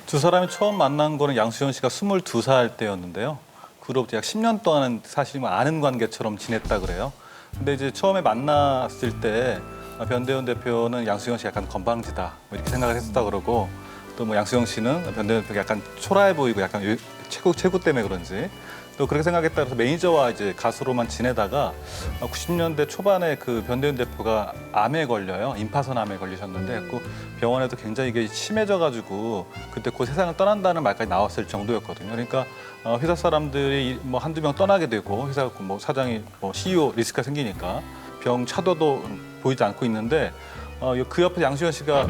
두 사람이 처음 만난 거는 양수현 씨가 22살 때였는데요. 그 후로부터 약 10년 동안은 사실 아는 관계처럼 지냈다 그래요. 근데 이제 처음에 만났을 때 변대훈 대표는 양수현 씨 약간 건방지다 이렇게 생각을 했었다 그러고 또 양수영 씨는 변대훈 대표가 약간 초라해 보이고 약간 체구 때문에 그런지 또 그렇게 생각했다 그래서 매니저와 이제 가수로만 지내다가 90년대 초반에 그 변대훈 대표가 암에 걸려요. 임파선 암에 걸리셨는데 그 병원에도 굉장히 이게 심해져가지고 그때 그 세상을 떠난다는 말까지 나왔을 정도였거든요. 그러니까 회사 사람들이 한두 명 떠나게 되고 회사 사장이 CEO 리스크가 생기니까 병 차도도 보이지 않고 있는데 그 옆에 양수현 씨가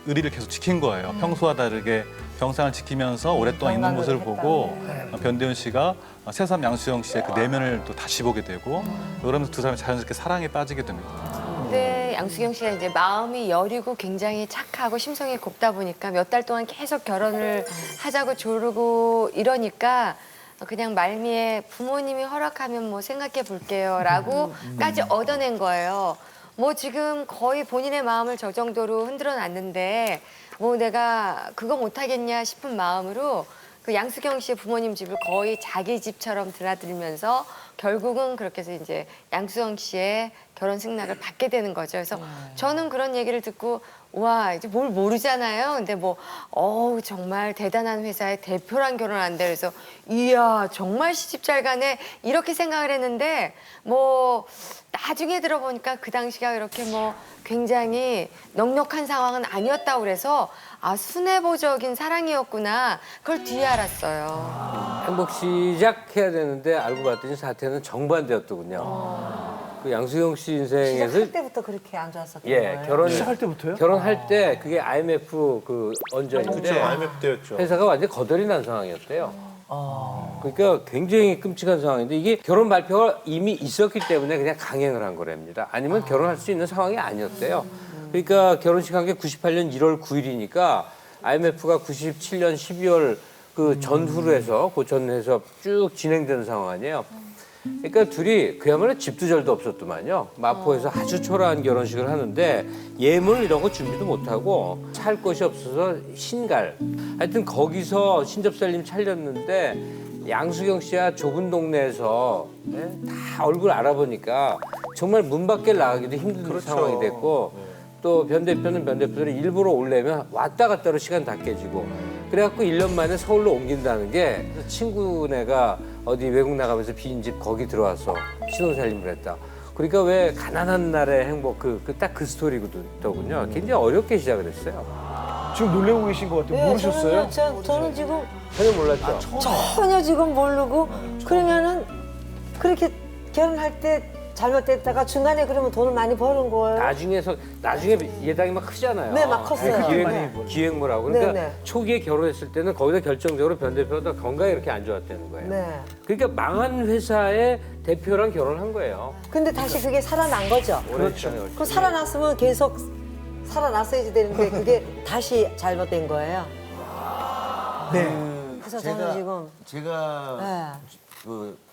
의리를 계속 지킨 거예요. 평소와 다르게 병상을 지키면서 오랫동안 있는 모습을 보고 변대훈 씨가 새삼 양수영 씨의 그 내면을 또 다시 보게 되고 그러면서 두 사람이 자연스럽게 사랑에 빠지게 됩니다. 근데 양수경 씨가 이제 마음이 여리고 굉장히 착하고 심성이 곱다 보니까 몇 달 동안 계속 결혼을 하자고 조르고 이러니까 그냥 말미에 부모님이 허락하면 생각해 볼게요라고까지 얻어낸 거예요. 지금 거의 본인의 마음을 저 정도로 흔들어 놨는데 내가 그거 못하겠냐 싶은 마음으로 그 양수경 씨의 부모님 집을 거의 자기 집처럼 드나들면서 결국은 그렇게 해서 이제 양수경 씨의 결혼 승낙을 받게 되는 거죠. 그래서 저는 그런 얘기를 듣고 와 이제 뭘 모르잖아요. 근데 뭐 어우 정말 대단한 회사의 대표랑 결혼한대. 그래서 이야 정말 시집 잘 가네 이렇게 생각을 했는데 뭐 나중에 들어보니까 그 당시가 이렇게 뭐 굉장히 넉넉한 상황은 아니었다고 그래서 아 순애보적인 사랑이었구나 그걸 뒤에 알았어요. 행복 시작해야 되는데 알고 봤더니 사태는 정반대였더군요. 그 양수경 씨 인생에서 시작할 때부터 그렇게 안 좋았었던 거예요. 시작할 때부터요? 결혼할 때 그게 IMF 그 언저인데 그렇죠. IMF 때였죠. 회사가 완전 거덜이 난 상황이었대요. 그러니까 굉장히 끔찍한 상황인데 이게 결혼 발표가 이미 있었기 때문에 그냥 강행을 한 거랍니다. 아니면 결혼할 수 있는 상황이 아니었대요. 그러니까 결혼식 한 게 98년 1월 9일이니까 IMF가 97년 12월 그 전후로 해서 고전해서 쭉 진행되는 상황 아니에요. 그러니까 둘이 그야말로 집도 절도 없었더만요. 마포에서 아주 초라한 결혼식을 하는데 예물 이런 거 준비도 못하고 살 곳이 없어서 신갈. 하여튼 거기서 신접살림 차렸는데 양수경 씨가 좁은 동네에서 다 얼굴 알아보니까 정말 문 밖에 나가기도 힘든 상황이 됐고 또 변 대표는 변 대표대로 일부러 오려면 왔다 갔다로 시간 다 깨지고 그래갖고 1년 만에 서울로 옮긴다는 게 친구네가 어디 외국 나가면서 빈집 거기 들어와서 신혼살림을 했다. 그러니까 왜 가난한 날의 행복 딱 그 스토리거든요. 굉장히 어렵게 시작을 했어요. 지금 놀래고 계신 것 같아요. 모르셨어요? 저는 지금 전혀 몰랐죠. 전혀 지금 모르고 그러면은 그렇게 결혼할 때 잘못됐다가 중간에 그러면 돈을 많이 버는 거예요. 나중에 예당이 막 크잖아요. 네, 막 컸어요. 기획물하고. 그러니까 네, 네. 초기에 결혼했을 때는 거기서 결정적으로 변 대표가 건강이 이렇게 안 좋았다는 거예요. 네. 그러니까 망한 회사의 대표랑 결혼한 거예요. 근데 다시 그게 살아난 거죠. 그렇죠. 그럼 살아났으면 계속 살아났어야지 되는데 그게 다시 잘못된 거예요. 네. 그래서 저는 지금 제가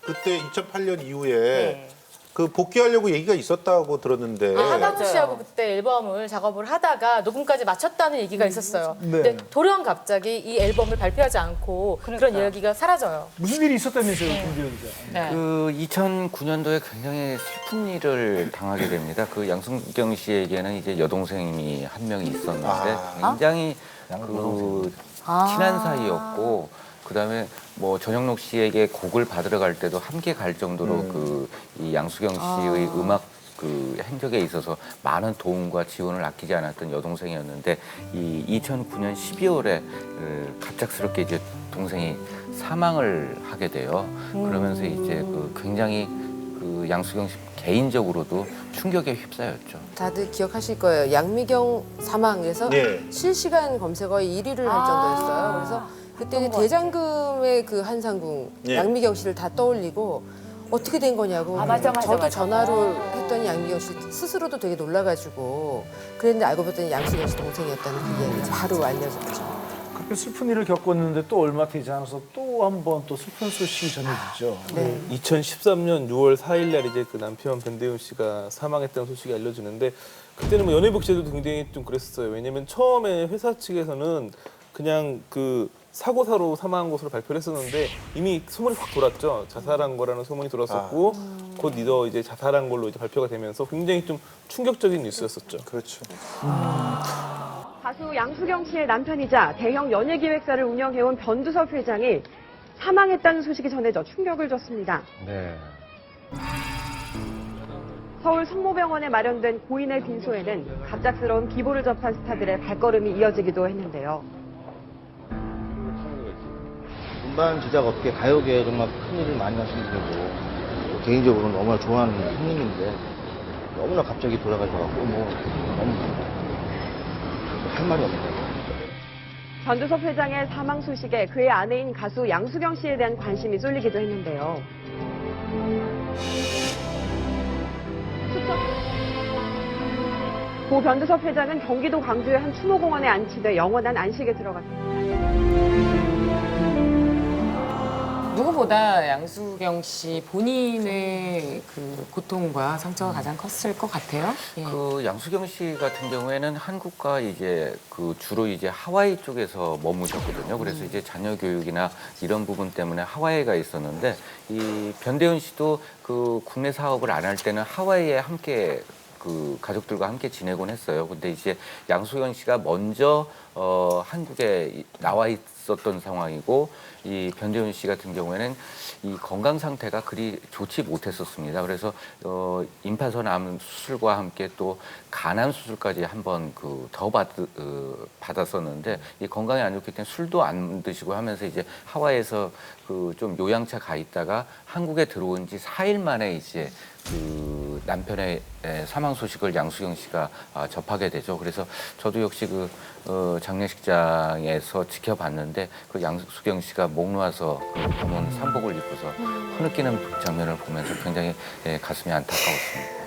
그때 2008년 이후에 그 복귀하려고 얘기가 있었다고 들었는데. 하다구 씨하고 그때 앨범을 작업을 하다가 녹음까지 마쳤다는 얘기가 있었어요. 네. 근데 돌연 갑자기 이 앨범을 발표하지 않고 그런 이야기가 사라져요. 무슨 일이 있었다면서요, 김재현 기자. 네. 그 2009년도에 굉장히 슬픈 일을 당하게 됩니다. 그 양수경 씨에게는 이제 여동생이 한 명이 있었는데 굉장히 그 친한 사이였고 그다음에 뭐 전영록 씨에게 곡을 받으러 갈 때도 함께 갈 정도로 그 이 양수경 씨의 음악 그 행적에 있어서 많은 도움과 지원을 아끼지 않았던 여동생이었는데 이 2009년 12월에 갑작스럽게 이제 동생이 사망을 하게 돼요. 그러면서 이제 그 굉장히 그 양수경 씨 개인적으로도 충격에 휩싸였죠. 다들 기억하실 거예요. 양미경 사망에서 실시간 검색어에 1위를 할 정도였어요. 그래서 그때 대장금의 그 한상궁 양미경 씨를 다 떠올리고 어떻게 된 거냐고 저도 전화를 했더니 양미경 씨 스스로도 되게 놀라가지고 그랬는데 알고 봤더니 양수경 씨 동생이었다는 그 이야기 바로 알려졌죠. 그렇게 슬픈 일을 겪었는데 또 얼마 되지 않아서 또 한 번 또 슬픈 소식이 전해지죠. 2013년 6월 4일 날 이제 그 남편 변대훈 씨가 사망했다는 소식이 알려지는데 그때는 뭐 연예부 기자들도 굉장히 좀 그랬었어요. 왜냐면 처음에 회사 측에서는 그냥 그 사고사로 사망한 것으로 발표를 했었는데 이미 소문이 확 돌았죠. 자살한 거라는 소문이 돌았었고 곧 이제 자살한 걸로 이제 발표가 되면서 굉장히 좀 충격적인 뉴스였었죠. 그렇죠. 가수 양수경 씨의 남편이자 대형 연예기획사를 운영해온 변두섭 회장이 사망했다는 소식이 전해져 충격을 줬습니다. 네. 서울 성모병원에 마련된 고인의 빈소에는 갑작스러운 기보를 접한 스타들의 발걸음이 이어지기도 했는데요. 음반 제작 업계 가요계에 정말 큰 일을 많이 하신 분이고 개인적으로 너무나 좋아하는 형님인데 너무나 갑자기 돌아가셔갖고 너무 할 말이 없네요. 변두섭 회장의 사망 소식에 그의 아내인 가수 양수경 씨에 대한 관심이 쏠리기도 했는데요. 고 변두섭 회장은 경기도 광주의 한 추모공원에 안치돼 영원한 안식에 들어갔습니다. 누구 누구보다 양수경 씨 본인의 그 고통과 상처가 가장 컸을 것 같아요. 예. 그 양수경 씨 같은 경우에는 한국과 이제 그 주로 이제 하와이 쪽에서 머무셨거든요. 그래서 이제 자녀 교육이나 이런 부분 때문에 하와이에 가 있었는데 이 변대훈 씨도 그 국내 사업을 안 할 때는 하와이에 함께 그 가족들과 함께 지내곤 했어요. 근데 이제 양수경 씨가 먼저 한국에 나와 있었던 상황이고 이 변대훈 씨 같은 경우에는 이 건강 상태가 그리 좋지 못했었습니다. 그래서 임파선 암 수술과 함께 또 간암 수술까지 한번 그 더 받았었는데 이 건강이 안 좋기 때문에 술도 안 드시고 하면서 이제 하와이에서 그 좀 요양차 가 있다가 한국에 들어온 지 4일 만에 이제 그 남편의 사망 소식을 양수경 씨가 접하게 되죠. 그래서 저도 역시 그 장례식장에서 지켜봤는데 그 양수경 씨가 목 놓아서 그 검은 상복을 입고서 흐느끼는 장면을 보면서 굉장히 가슴이 안타까웠습니다.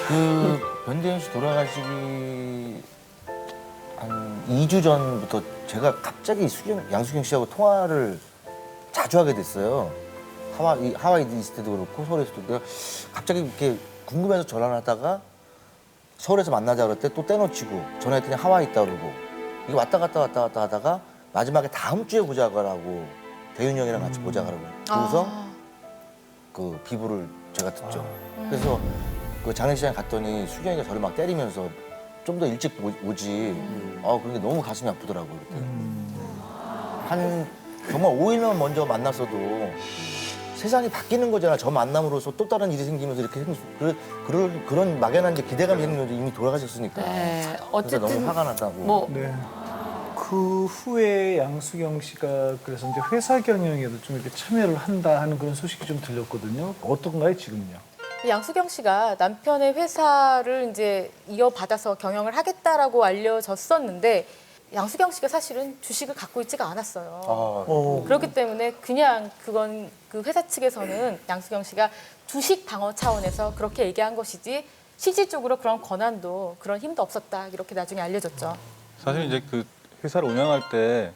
그 변대현 씨 돌아가시기 한 2주 전부터 제가 갑자기 양수경 씨하고 통화를 자주 하게 됐어요. 하와이에 있을 때도 그렇고 서울에서도 내가 갑자기 이렇게 궁금해서 전화를 하다가 서울에서 만나자 그럴 때 또 떼놓치고 전화했더니 하와이 있다 그러고 이게 왔다 갔다 하다가 마지막에 다음 주에 보자 그러고 대윤이 형이랑 같이 보자 그러고 그래서 그 비부를 제가 듣죠. 그래서 그 장례식장에 갔더니 수경이가 저를 막 때리면서 좀 더 일찍 오지. 그런 게 너무 가슴이 아프더라고요. 그때. 한 정말 5일만 먼저 만났어도 세상이 바뀌는 거잖아. 저 만남으로써 또 다른 일이 생기면서 이렇게 그런 막연한 이제 기대감이 생기면서 이미 돌아가셨으니까. 네, 어쨌든 그래서 너무 화가 났다고. 뭐 네. 그 후에 양수경 씨가 그래서 이제 회사 경영에도 좀 이렇게 참여를 한다 하는 그런 소식이 좀 들렸거든요. 어떤가요, 지금요? 양수경 씨가 남편의 회사를 이제 이어받아서 경영을 하겠다라고 알려졌었는데 양수경 씨가 사실은 주식을 갖고 있지가 않았어요. 그렇기 때문에 그냥 그건 그 회사 측에서는 양수경 씨가 주식 방어 차원에서 그렇게 얘기한 것이지 실질적으로 그런 권한도 그런 힘도 없었다 이렇게 나중에 알려졌죠. 사실 이제 그 회사를 운영할 때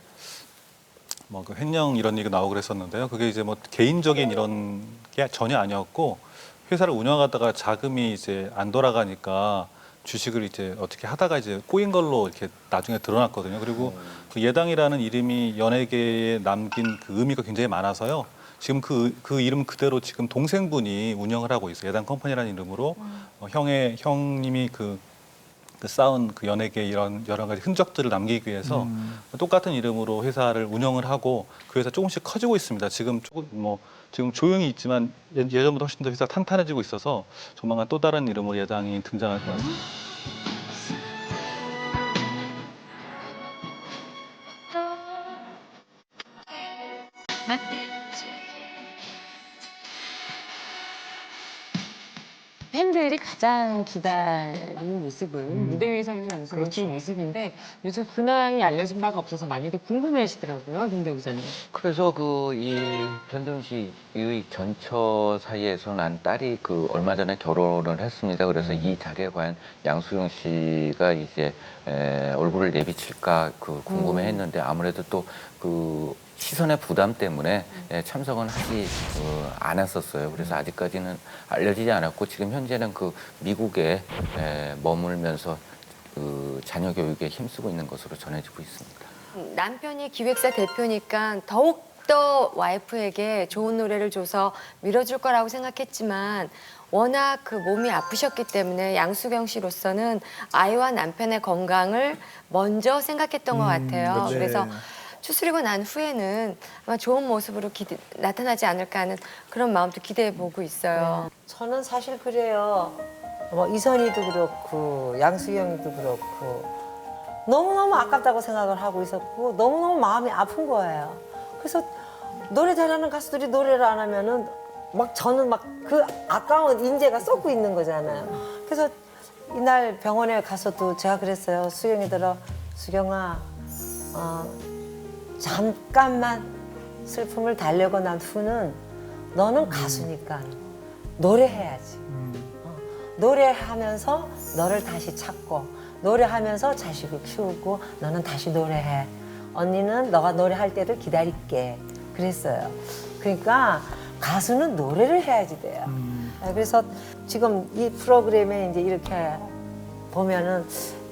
뭐 그 횡령 이런 얘기가 나오고 그랬었는데요. 그게 이제 뭐 개인적인 이런 게 전혀 아니었고 회사를 운영하다가 자금이 이제 안 돌아가니까 주식을 이제 어떻게 하다가 이제 꼬인 걸로 이렇게 나중에 드러났거든요. 그리고 그 예당이라는 이름이 연예계에 남긴 그 의미가 굉장히 많아서요. 지금 그 이름 그대로 지금 동생분이 운영을 하고 있어요. 예당 컴퍼니라는 이름으로 형님이 그 쌓은 그 연예계 이런 여러 가지 흔적들을 남기기 위해서 똑같은 이름으로 회사를 운영을 하고 그 회사 조금씩 커지고 있습니다. 지금 지금 조용히 있지만 예전보다 훨씬 더 회사가 탄탄해지고 있어서 조만간 또 다른 이름으로 예당이 등장할 것 같습니다. 팬들이 가장 기다리는 모습은 무대 위에서 양수경 씨 모습인데 요즘 근황이 알려진 바가 없어서 많이들 궁금해하시더라고요, 김대우 기자님. 그래서 그 이 변대훈 씨의 전처 사이에서 난 딸이 그 얼마 전에 결혼을 했습니다. 그래서 이 자리에 과연 양수경 씨가 이제 얼굴을 내비칠까 그 궁금해했는데 아무래도 또 그 시선의 부담 때문에 참석은 하지 않았었어요. 그래서 아직까지는 알려지지 않았고 지금 현재는 그 미국에 머물면서 그 자녀 교육에 힘쓰고 있는 것으로 전해지고 있습니다. 남편이 기획사 대표니까 더욱더 와이프에게 좋은 노래를 줘서 밀어줄 거라고 생각했지만 워낙 그 몸이 아프셨기 때문에 양수경 씨로서는 아이와 남편의 건강을 먼저 생각했던 것 같아요. 그렇죠. 그래서 추스리고 난 후에는 아마 좋은 모습으로 나타나지 않을까 하는 그런 마음도 기대해 보고 있어요. 저는 사실 그래요. 뭐 이선희도 그렇고 양수경이도 그렇고 너무너무 아깝다고 생각을 하고 있었고 너무너무 마음이 아픈 거예요. 그래서 노래 잘하는 가수들이 노래를 안 하면은 막 저는 막 그 아까운 인재가 쏟고 있는 거잖아요. 그래서 이날 병원에 가서도 제가 그랬어요. 수경이더라. 수경아, 잠깐만 슬픔을 달래고 난 후는 너는 가수니까 노래해야지. 노래하면서 너를 다시 찾고 노래하면서 자식을 키우고 너는 다시 노래해. 언니는 너가 노래할 때를 기다릴게. 그랬어요. 그러니까 가수는 노래를 해야지 돼요. 그래서 지금 이 프로그램에 이제 이렇게 보면은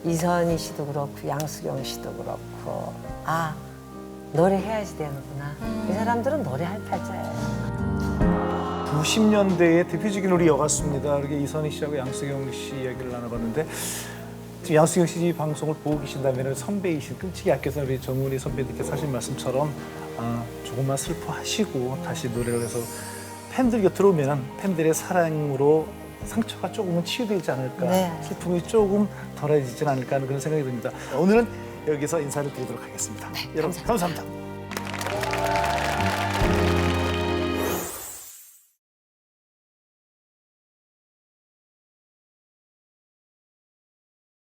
이선희 씨도 그렇고 양수경 씨도 그렇고 아 노래해야지 되는구나. 이 사람들은 노래할 팔자예요. 90년대의 대표적인 우리 여가수입니다. 이렇게 이선희 씨하고 양수경 씨 이야기를 나눠봤는데 지금 양수경 씨 이 방송을 보고 계신다면 선배이신 끔찍이 아껴서 우리 정은희 선배님께서 하신 말씀처럼 조금만 슬퍼하시고 다시 노래를 해서 팬들 곁으로 오면 팬들의 사랑으로 상처가 조금은 치유되지 않을까, 네. 슬픔이 조금 덜해지지 않을까 하는 그런 생각이 듭니다. 오늘은 여기서 인사를 드리도록 하겠습니다. 여러분 감사합니다.